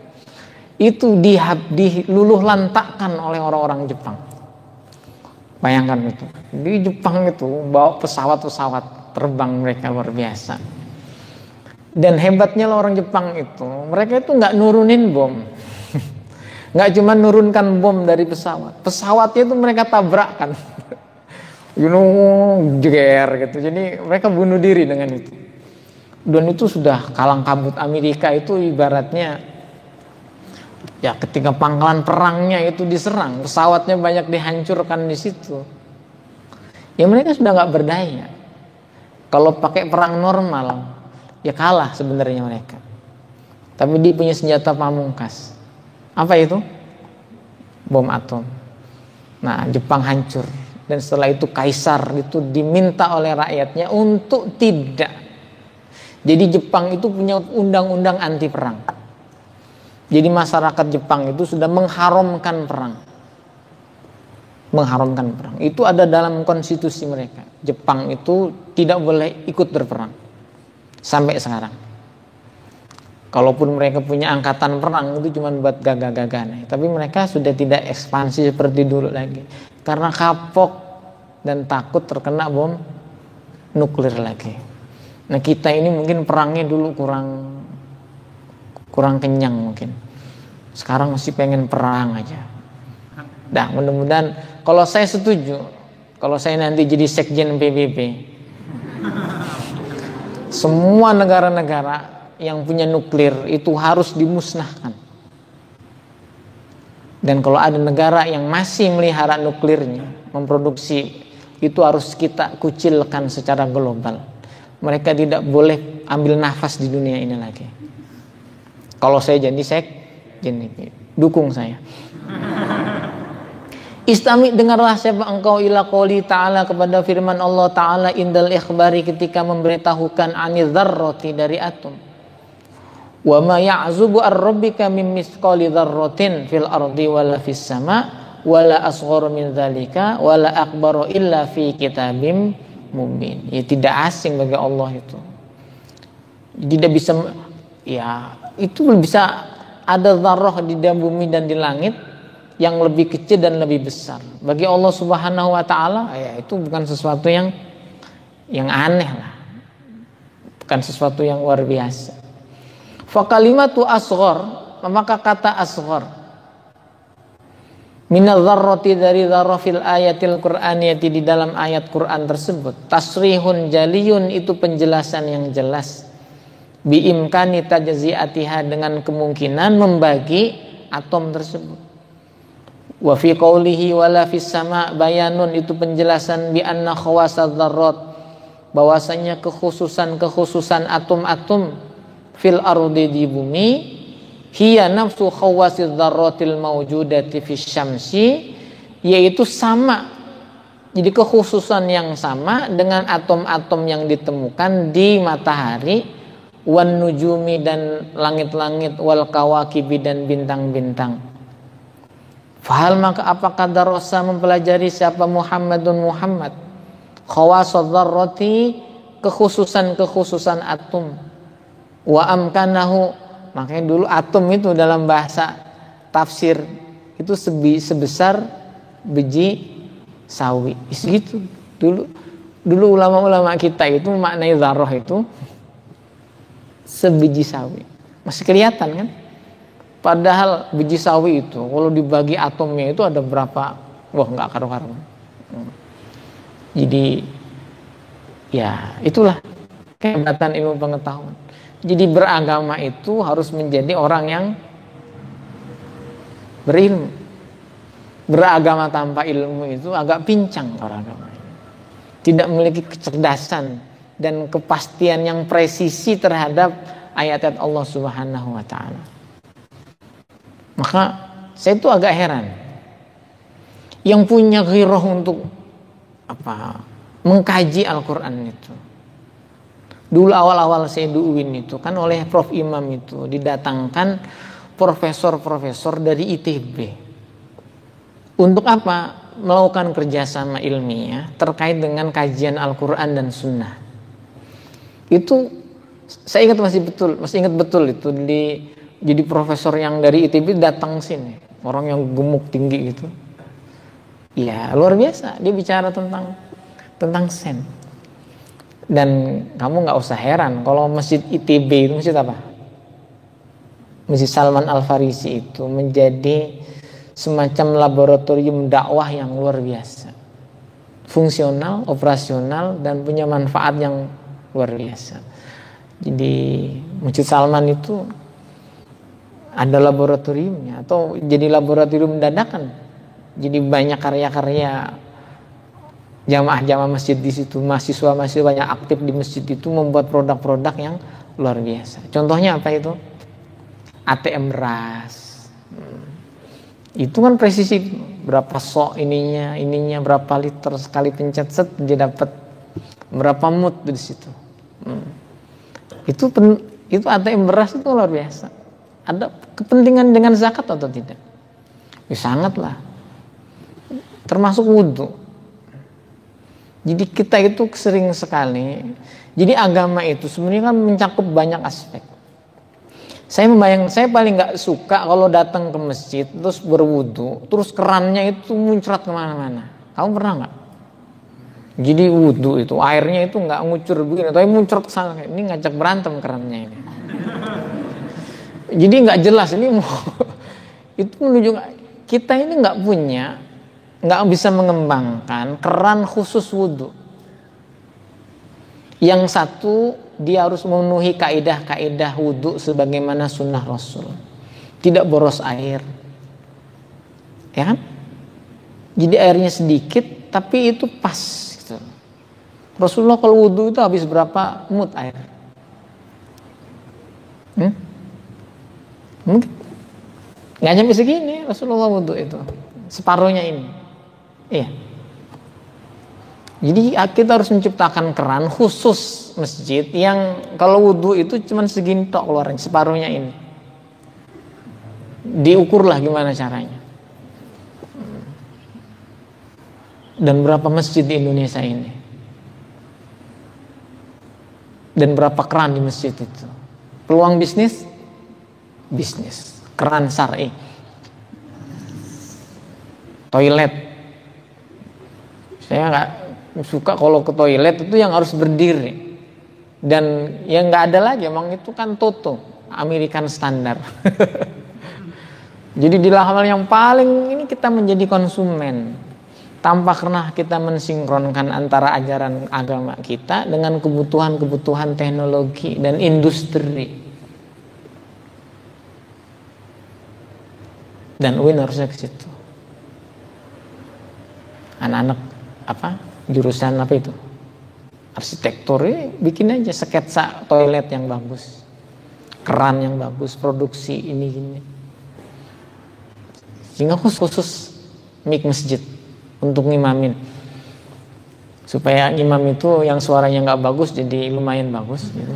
diluluh lantakkan oleh orang-orang Jepang. Bayangkan itu. Di Jepang itu bawa pesawat-pesawat terbang mereka luar biasa. Dan hebatnya orang Jepang itu, mereka itu nggak nurunin bom. Nggak cuma nurunkan bom dari pesawatnya itu mereka tabrakkan, jeger gitu. Jadi mereka bunuh diri dengan itu. Dan itu sudah kalang kabut. Amerika itu ibaratnya ya ketika pangkalan perangnya itu diserang, pesawatnya banyak dihancurkan di situ. Ya mereka sudah nggak berdaya. Kalau pakai perang normal, ya kalah sebenarnya mereka. Tapi dia punya senjata pamungkas. Apa itu? Bom atom. Nah, Jepang hancur. Dan setelah itu Kaisar itu diminta oleh rakyatnya untuk tidak. Jadi Jepang itu punya undang-undang anti perang. Jadi masyarakat Jepang itu sudah mengharamkan perang. Mengharamkan perang. Itu ada dalam konstitusi mereka. Jepang itu tidak boleh ikut berperang. Sampai sekarang. Kalaupun mereka punya angkatan perang itu cuma buat gagah-gagahan. Tapi mereka sudah tidak ekspansi seperti dulu lagi. Karena kapok dan takut terkena bom nuklir lagi. Nah kita ini mungkin perangnya dulu kurang kenyang mungkin. Sekarang masih pengen perang aja. Dah, mudah-mudahan kalau saya setuju, kalau saya nanti jadi sekjen PBB, semua negara-negara yang punya nuklir itu harus dimusnahkan. Dan kalau ada negara yang masih melihara nuklirnya, memproduksi, itu harus kita kucilkan secara global. Mereka tidak boleh ambil nafas di dunia ini lagi. Kalau saya dukung saya. Istami, dengarlah siapa engkau ila qouli ta'ala, kepada firman Allah Ta'ala, indal ikhbari, ketika memberitahukan anil dzarrati, dari atom. Wa ma ya'zubu ar-rabbika min misqali dzarratin fil ardi wala fis sama wala asghar min dzalika wala akbaru illa fi kitabim mubin. Ya, tidak asing bagi Allah itu. Tidak bisa, ya itu bisa ada dzarrah di dalam bumi dan di langit yang lebih kecil dan lebih besar. Bagi Allah Subhanahu wa taala, ya itu bukan sesuatu yang aneh lah. Bukan sesuatu yang luar biasa. Fa kalimatu asghar, maka kata asghar minal dzarrati, dari dzarrah, fil ayatil qur'aniyati, di dalam ayat Quran tersebut, tasrihun jaliyun, itu penjelasan yang jelas, bi imkani tajzi'atiha, dengan kemungkinan membagi atom tersebut. Wa fi qoulihi wala fis sama bayanun, itu penjelasan bi anna khawasad dzarrat, bahwasanya kekhususan atom-atom fil ardi, di bumi, hiya nafsu khawasid dzarratil mawjudati fis syamsi, yaitu sama. Jadi kekhususan yang sama dengan atom-atom yang ditemukan di matahari, wan nujumi, dan langit-langit, wal kawakibi, dan bintang-bintang. Fahal, maka apakah darasa, mempelajari siapa Muhammadun Muhammad, khawasad dzarrati, kekhususan atom, wa amkanahu, makanya dulu atom itu dalam bahasa tafsir itu sebesar biji sawi. Gitu dulu ulama-ulama kita itu maknai dzarrah itu sebiji sawi. Masih kelihatan kan? Padahal biji sawi itu kalau dibagi atomnya itu ada berapa? Wah, nggak karu-karuan. Jadi ya itulah kehebatan ilmu pengetahuan. Jadi beragama itu harus menjadi orang yang berilmu. Beragama tanpa ilmu itu agak pincang orang agama. Tidak memiliki kecerdasan dan kepastian yang presisi terhadap ayat-ayat Allah Subhanahu wa taala. Maka saya itu agak heran. Yang punya ghirah untuk mengkaji Al-Qur'an itu. Dulu awal-awal saya di UIN itu kan oleh Prof Imam itu didatangkan profesor-profesor dari ITB. Untuk apa? Melakukan kerjasama ilmiah terkait dengan kajian Al-Quran dan Sunnah. Itu saya masih ingat betul itu jadi profesor yang dari ITB datang sini, orang yang gemuk tinggi gitu. Ya luar biasa, dia bicara tentang sen. Dan kamu nggak usah heran kalau masjid ITB itu, masjid apa? Masjid Salman Al Farisi itu menjadi semacam laboratorium dakwah yang luar biasa, fungsional, operasional, dan punya manfaat yang luar biasa. Jadi Masjid Salman itu ada laboratoriumnya, atau jadi laboratorium dadakan. Jadi banyak karya-karya jamaah masjid di situ, mahasiswa banyak aktif di masjid itu membuat produk-produk yang luar biasa. Contohnya apa itu? ATM beras. Itu kan presisi, berapa sok ininya berapa liter sekali pencet set dia dapat berapa mut di situ. Itu ATM beras itu luar biasa. Ada kepentingan dengan zakat atau tidak? Ya, sangat lah. Termasuk wudhu. Jadi kita itu sering sekali. Jadi agama itu sebenarnya kan mencakup banyak aspek. Saya paling nggak suka kalau datang ke masjid terus berwudu, terus kerannya itu muncrat kemana-mana. Kamu pernah nggak? Jadi wudu itu airnya itu nggak ngucur begini, tapi muncrat ke sana. Ini ngajak berantem kerannya ini. Jadi nggak jelas ini mau. Itu menunjukkan kita ini nggak bisa mengembangkan keran khusus wudu. Yang satu, dia harus memenuhi kaidah-kaidah wudu sebagaimana sunnah Rasul. Tidak boros air, ya kan? Jadi airnya sedikit tapi itu pas gitu. Rasulullah kalau wudhu itu habis berapa mud air? Mungkin nggak nyampe segini Rasulullah wudhu itu, separuhnya ini. Iya. Jadi kita harus menciptakan keran khusus masjid yang kalau wudhu itu cuma segini tok keluarnya, separuhnya ini. Diukurlah gimana caranya. Dan berapa masjid di Indonesia ini? Dan berapa keran di masjid itu? Peluang bisnis? Bisnis. Keran syar'i. Toilet. Saya nggak suka kalau ke toilet itu yang harus berdiri. Dan yang nggak ada lagi, emang itu kan Toto, American standar. Jadi di hal yang paling ini kita menjadi konsumen. Tanpa pernah kita mensinkronkan antara ajaran agama kita dengan kebutuhan-kebutuhan teknologi dan industri. Dan UIN harusnya ke situ. Anak-anak jurusan apa itu? Arsitektur, bikin aja sketsa toilet yang bagus, keran yang bagus, produksi ini gini. Sehingga khusus mic masjid untuk ngimamin, supaya imam itu yang suaranya nggak bagus jadi lumayan bagus gitu.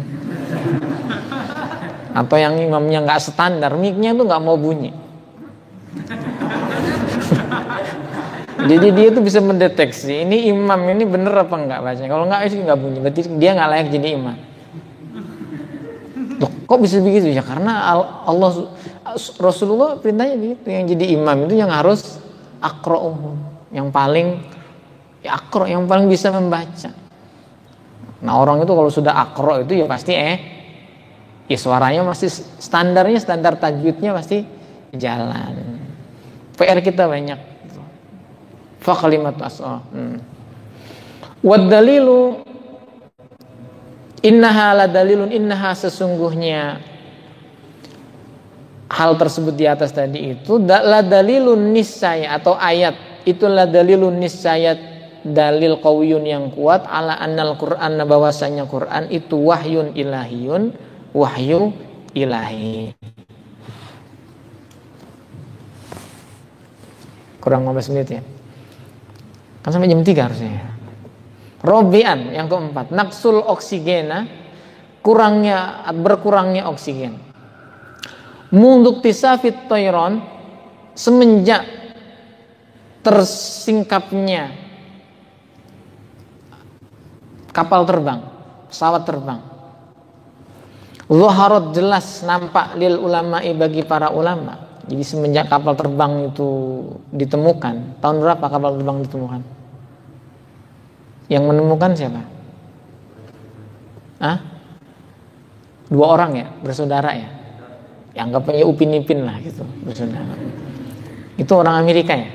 Atau yang imamnya nggak standar, mic-nya tuh nggak mau bunyi. Jadi dia tuh bisa mendeteksi ini imam ini bener apa enggak bacanya. Kalau enggak sih nggak bunyi, berarti dia nggak layak jadi imam. Loh, kok bisa begitu ya? Karena Allah Rasulullah perintahnya gitu, yang jadi imam itu yang harus aqra'uhum, yang paling aqra', yang paling bisa membaca. Nah orang itu kalau sudah aqra' itu ya pasti ya suaranya masih standarnya, standar tajwidnya pasti jalan. PR kita banyak. Fa kalimat as'a. Wad dalilu innaha la dalilun, innaha sesungguhnya hal tersebut di atas tadi itu la dalilun niscaya, atau ayat itu la dalilun niscaya, dalil qawiyun yang kuat ala annal Qur'an, bahwasanya Quran itu wahyun ilahiyun, wahyu ilahi. Kurang 15 menit ya. Kan sampai jam 3 harusnya. Robian yang keempat, naqsul oksigena, berkurangnya oksigen. Munduk tisafit toiron, semenjak tersingkapnya kapal terbang, pesawat terbang. Zaharat, jelas nampak lil ulama'i, bagi para ulama. Jadi semenjak kapal terbang itu ditemukan, tahun berapa kapal terbang ditemukan? Yang menemukan siapa? Dua orang ya, bersaudara ya. Anggapnya Upin Ipin lah gitu, bersaudara. Itu orang Amerika ya,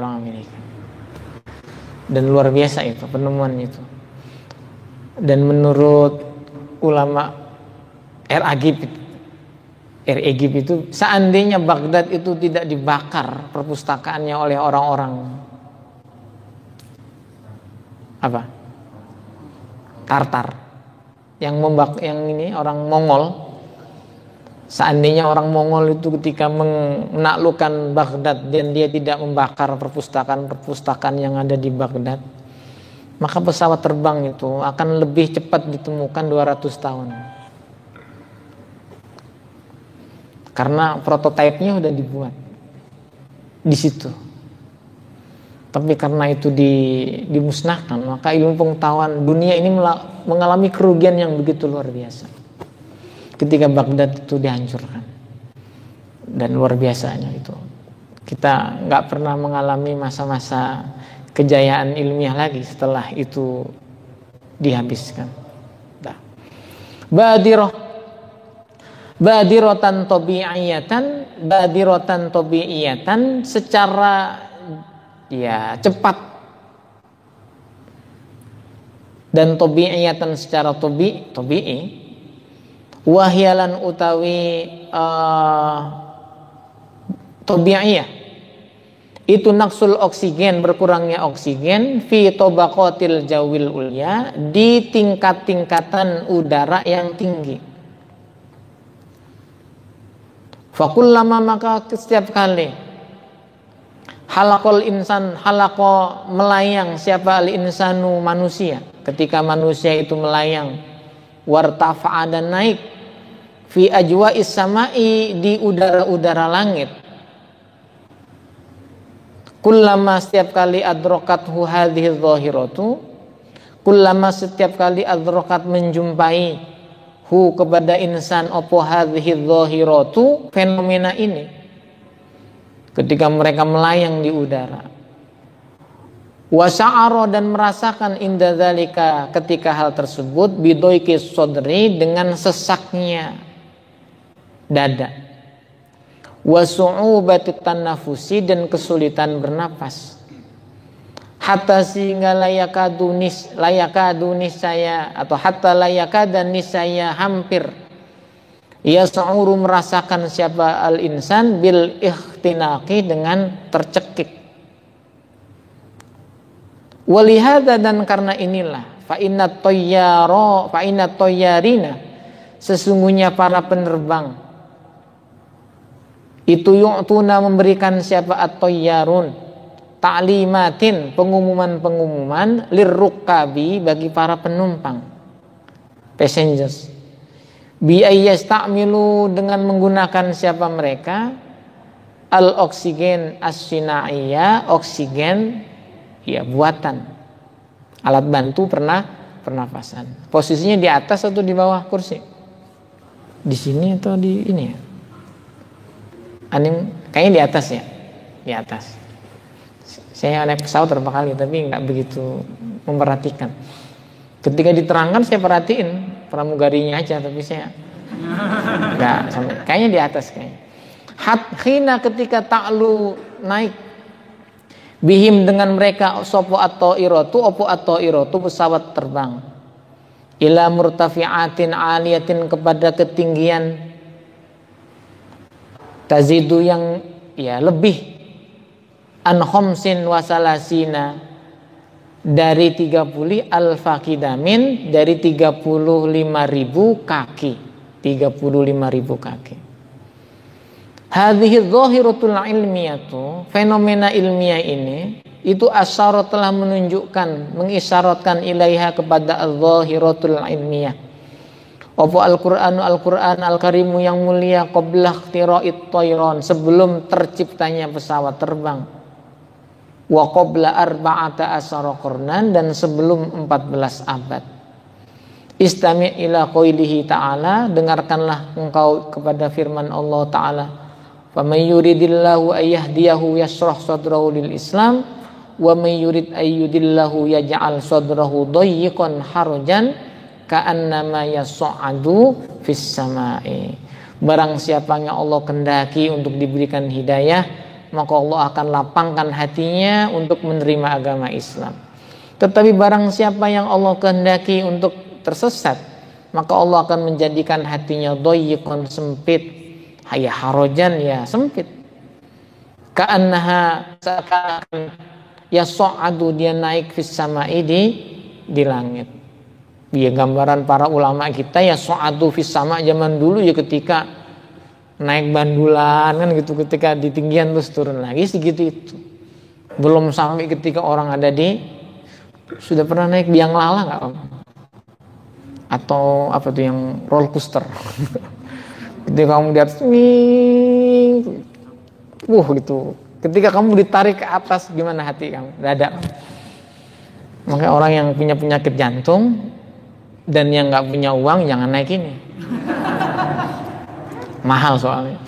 orang Amerika. Dan luar biasa itu penemuan itu. Dan menurut ulama RAGIP itu, seandainya Baghdad itu tidak dibakar perpustakaannya oleh orang-orang Tartar yang ini orang Mongol, seandainya orang Mongol itu ketika menaklukkan Baghdad dan dia tidak membakar perpustakaan yang ada di Baghdad, maka pesawat terbang itu akan lebih cepat ditemukan 200 tahun. Karena prototipenya udah dibuat di situ. Tapi karena itu dimusnahkan, maka ilmu pengetahuan dunia ini mengalami kerugian yang begitu luar biasa ketika Baghdad itu dihancurkan. Dan luar biasanya itu, kita nggak pernah mengalami masa-masa kejayaan ilmiah lagi setelah itu dihabiskan. Badiratan tabi'iyatan, secara cepat, dan tabi'iyatan secara tabi'i, wahyalan utawi tabi'iyah Itu naksul oksigen, berkurangnya oksigen fi tobaqatil jawil ulya, di tingkat-tingkatan udara yang tinggi. Fakullama, maka setiap kali halaqal insan, halaqa melayang, siapa al insanu manusia, ketika manusia itu melayang, wartafa'a dan naik, fi ajwa'is sama'i, di udara-udara langit, kullama setiap kali adrokathu hadhihi dhahiratu, kullama setiap kali adrokat menjumpai hu kepada insan opo hadhihi dhahiratu, fenomena ini, ketika mereka melayang di udara, wasa'aro dan merasakan inda dzalika, ketika hal tersebut, bidoiki sodri, dengan sesaknya dada, wasu'ubati tanafusi, dan kesulitan bernapas, hatta sehingga layakadu niscaya, atau hatta layakada niscaya hampir, yas'uru merasakan siapa al insan bil ikhtinaqi, dengan tercekik. Walihada, dan karena inilah, fa inna toyyarina, sesungguhnya para penerbang itu yu'tuna memberikan siapa at-toyyarun, ta'limatin, pengumuman-pengumuman, lirrukabi, bagi para penumpang, passengers, bi ayyasta'milu, dengan menggunakan siapa mereka, al-oksigen as-sinaiyah, oksigen ya buatan, alat bantu pernafasan. Posisinya di atas atau di bawah kursi? Di sini atau di ini ya? Kayaknya di atas ya, di atas. Saya naik pesawat berapa kali, tapi nggak begitu memperhatikan. Ketika diterangkan saya perhatiin pramugarinya aja, tapi saya nggak sampai. Kayaknya di atas kayaknya. Khina, ketika ta'lu naik, bihim, dengan mereka, opo atau irotu pesawat terbang, ila murtafi'atin aliyatin, kepada ketinggian tazidu yang ya lebih, an khomsin wasalasina, dari 30 al-fakidamin, dari 35.000 kaki, 35.000 kaki. Hadhihi dhahiratul ilmiyatu, fenomena ilmiah ini, itu asyara telah menunjukkan, mengisyaratkan ilaiha, kepada al-dhahiratul ilmiyah, opo Al-Qur'an Al-Karimu yang mulia, qabla ikhtira'it tayran, sebelum terciptanya pesawat terbang, wa qabla arba'ata asyara qarnan, dan sebelum 14 abad. Istami' ila qaulihi ta'ala, dengarkanlah engkau kepada firman Allah Ta'ala, faman yuridillahu ayyahdiyahu yashrah sadrahu lil Islam, wa man yurid ayyudillahu yaj'al sadrahu dayyiqan harajan ka'annama yas'adu fis sama'i. Barang siapa yang Allah kehendaki untuk diberikan hidayah, maka Allah akan lapangkan hatinya untuk menerima agama Islam. Tetapi barang siapa yang Allah kehendaki untuk tersesat, maka Allah akan menjadikan hatinya dayyiqan, sempit, ya harajan, ya sempit, ka'annaha, seakan yas'adu, dia naik fis sama'i, di langit. Ya, gambaran para ulama kita ya su'adu fis sama zaman dulu ya, ketika naik bandulan kan gitu, ketika di tinggian terus turun lagi segitu itu. Belum sampai ketika orang ada di, sudah pernah naik biang lala nggak Om? Atau apa tuh yang roller coaster? Ketika kamu di atas gitu. Ketika kamu ditarik ke atas, gimana hati kamu? Dada. Makanya orang yang punya penyakit jantung dan yang nggak punya uang jangan naik ini, mahal soalnya.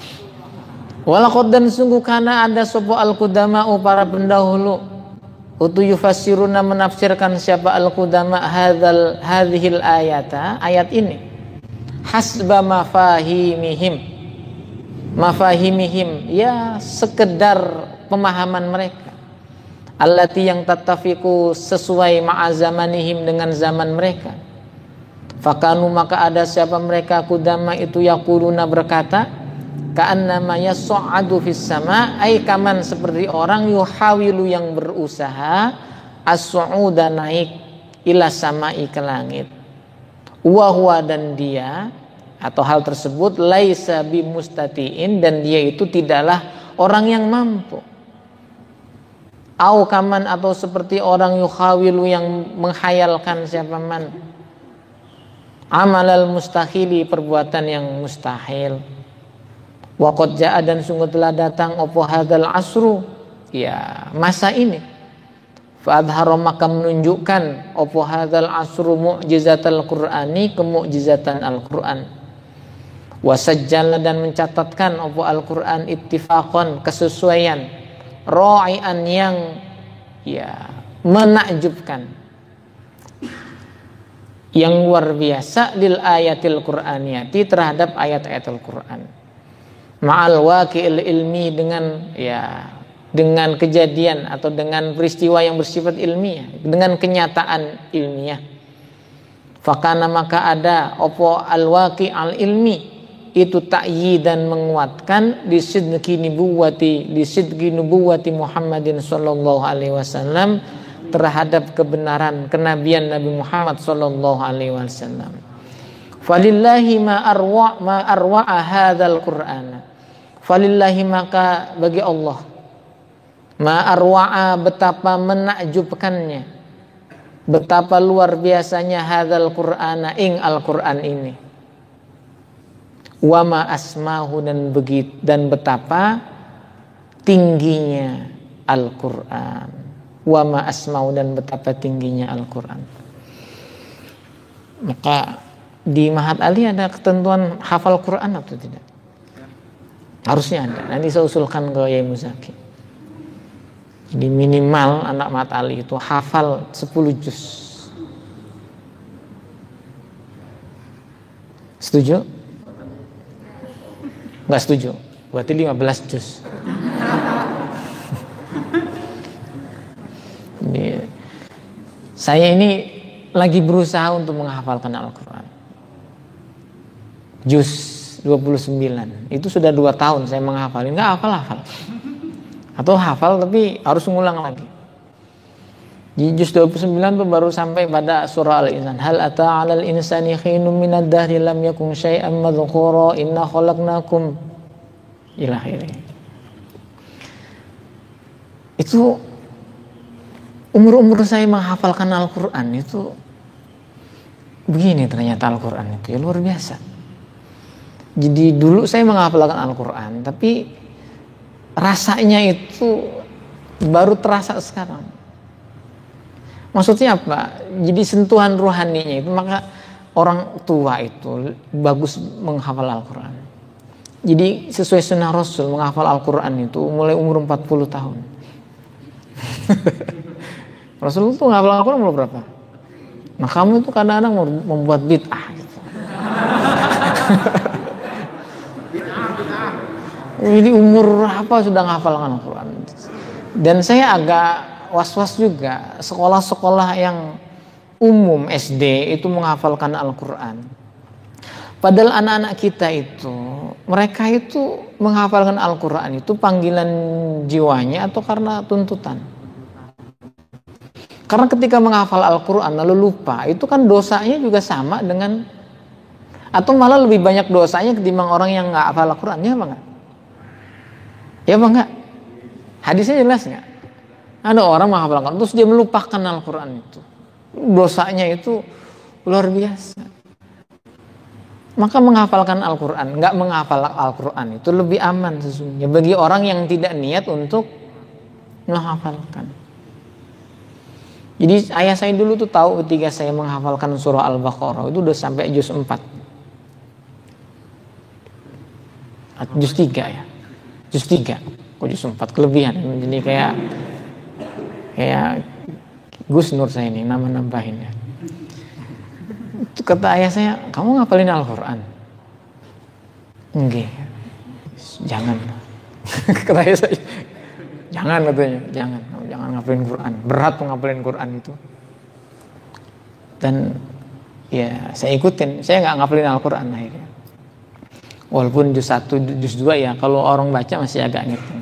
Walaqad, dan sungguh karena ada sopo al-qudama'u, para pendahulu, utu yufassiruna, menafsirkan siapa al-qudama hadhil ayata, ayat ini, hasba mafahimihim, ya sekedar pemahaman mereka, allati, yang tattafiqu, sesuai ma'azamanihim, dengan zaman mereka. Fakanu, maka ada siapa mereka kudama itu, yaquluna, berkata, ka'annama yas'adu fis sama, ay kaman seperti orang yuhawilu yang berusaha as-su'uda naik ila sama'i ke langit, wa huwa dan dia atau hal tersebut laisa bimustatiin dan dia itu tidaklah orang yang mampu. Au kaman atau seperti orang yuhawilu yang menghayalkan siapa man amalal mustahili perbuatan yang mustahil. Wa qad jaa dan sungguh telah datang opo hadzal asru ya masa ini. Fa adhara maka menunjukkan opo hadzal asru mu'jizatal qur'ani kemu'jizatan Al-Qur'an. Wa sajjala dan mencatatkan opo Al-Qur'an ittifaqan kesesuaian ra'ian yang ya menakjubkan yang luar biasa lil ayatil qur'aniyati terhadap ayat-ayat Al-Qur'an ma'al waqi'il ilmi dengan kejadian atau dengan peristiwa yang bersifat ilmiah, dengan kenyataan ilmiah. Fakana maka ada opo al-waqi' al-ilmi itu ta'yidan menguatkan di sidqi nubuwati Muhammadin sallallahu alaihi wasallam terhadap kebenaran kenabian Nabi Muhammad sallallahu alaihi wasallam. Falillahi ma arwa'a hadzal qur'ana. Falillahi maka bagi Allah ma arwa'a betapa menakjubkannya, betapa luar biasanya hadzal qur'ana ing Al-Qur'an ini. Wa ma asmahu dan betapa tingginya Al-Qur'an. Wa ma asmahu dan betapa tingginya Al-Qur'an. Maka di Mahat Ali ada ketentuan hafal Quran atau tidak? Harusnya ada. Nanti saya usulkan ke Yai Muzaki. Jadi minimal anak Mahat Ali itu hafal 10 juz. Setuju? Enggak setuju. Berarti 15 juz. Saya ini lagi berusaha untuk menghafalkan Al-Quran. Juz 29. Itu sudah 2 tahun saya menghafalin. Enggak hafal-hafal. Atau hafal tapi harus ngulang lagi. Di juz 29 itu baru sampai pada surah Al-Insan. Hal ata 'alal insani khinum minad dahri lam yakun syai'an madhkura inna khalaqnakum ila akhirih. Itu umur saya menghafalkan Al-Qur'an itu begini ternyata Al-Qur'an itu ya luar biasa. Jadi dulu saya menghafalkan Al-Qur'an tapi rasanya itu baru terasa sekarang. Maksudnya apa? Jadi sentuhan rohaninya itu, maka orang tua itu bagus menghafal Al-Quran. Jadi sesuai sunnah Rasul menghafal Al-Quran itu mulai umur 40 tahun. Rasul itu menghafal Al-Quran umur berapa? Nah kamu itu kadang-kadang membuat bid'ah gitu. Jadi umur apa sudah menghafal Al-Quran? Dan saya agak was-was juga sekolah-sekolah yang umum SD itu menghafalkan Al-Quran. Padahal anak-anak kita itu, mereka itu menghafalkan Al-Quran itu panggilan jiwanya atau karena tuntutan. Karena ketika menghafal Al-Quran lalu lupa, itu kan dosanya juga sama dengan, atau malah lebih banyak dosanya ketimbang orang yang gak hafal Al-Quran. Ya apa enggak? Ya apa enggak? Hadisnya jelas enggak? Ada orang menghafal Al-Quran terus dia melupakan Al-Quran itu. Dosanya itu luar biasa. Maka menghafalkan Al-Quran, enggak menghafal Al-Quran itu lebih aman sesungguhnya bagi orang yang tidak niat untuk menghafalkan. Jadi ayah saya dulu tuh tahu ketika saya menghafalkan surah Al-Baqarah itu udah sampai juz 4. Juz 3 ya. Juz 3. Kok juz 4 kelebihan. Jadi kayak Gus Nur saya ini nama nambahin ya. Itu kata ayah saya, kamu ngapalin Al-Quran? Enggak, jangan. Kata ayah saya, jangan katanya, jangan ngapalin Quran. Berat ngapalin Quran itu. Dan ya saya ikutin, saya nggak ngapalin Al-Quran akhirnya. Walaupun juz 1, juz 2 ya kalau orang baca masih agak ngerti.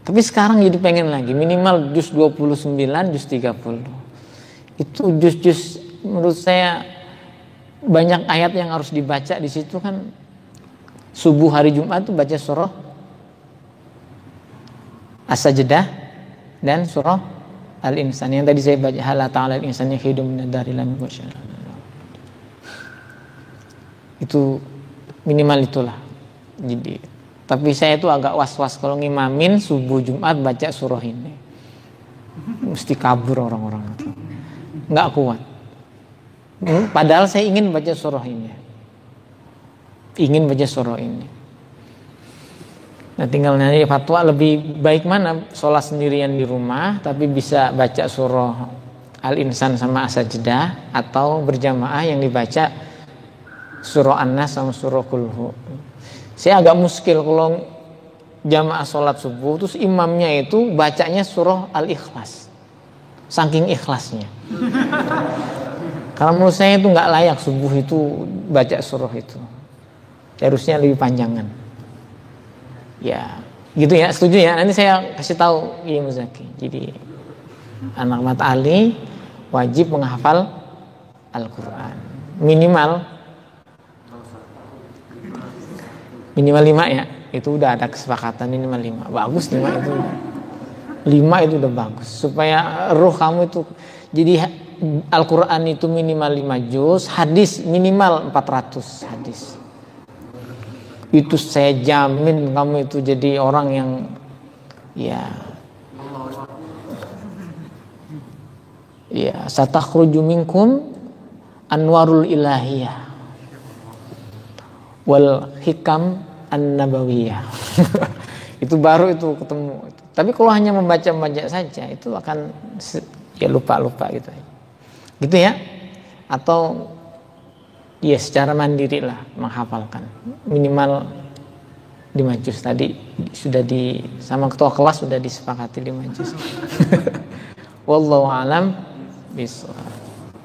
Tapi sekarang jadi pengen lagi, minimal juz 29, juz 30. Itu juz-juz menurut saya banyak ayat yang harus dibaca di situ kan. Subuh hari Jumat tuh baca surah As-Sajdah dan surah Al-Insan. Yang tadi saya baca hal ta'ala al-insani hidum min ad-dari lam yakun. Itu minimal itulah. Jadi tapi saya itu agak was-was kalau ngimamin subuh Jumat baca surah ini. Mesti kabur orang-orang itu. Nggak kuat. Padahal saya ingin baca surah ini. Ingin baca surah ini. Nah tinggal nanti fatwa lebih baik mana sholat sendirian di rumah tapi bisa baca surah Al-Insan sama As-Sajdah atau berjamaah yang dibaca surah An-Nas sama surah Qul. Saya agak muskil kalau jamaah sholat subuh terus imamnya itu bacanya surah Al-Ikhlas, saking ikhlasnya. Karena menurut saya itu nggak layak subuh itu baca surah itu, harusnya lebih panjangan. Ya gitu ya, setuju ya. Nanti saya kasih tahu Ibu Zaki. Jadi anak Mat Ali wajib menghafal Al-Quran minimal 5 ya, itu udah ada kesepakatan minimal 5. Bagus 5 itu. 5 itu udah bagus. Supaya ruh kamu itu jadi Al-Qur'an itu minimal 5 juz, hadis minimal 400 hadis. Itu saya jamin kamu itu jadi orang yang satakhruju minkum anwarul ilahiyah wal hikam an-nabawiyah. Itu baru itu ketemu. Tapi kalau hanya membaca saja itu akan lupa gitu. Gitu ya. Atau secara mandiri lah menghafalkan. Minimal 5 juz tadi sudah sama ketua kelas sudah disepakati 5 juz. Wallahu a'lam bishawab.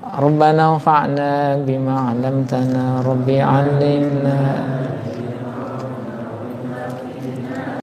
Rabbana anfa'na bima 'allamtana rabbi 'allimna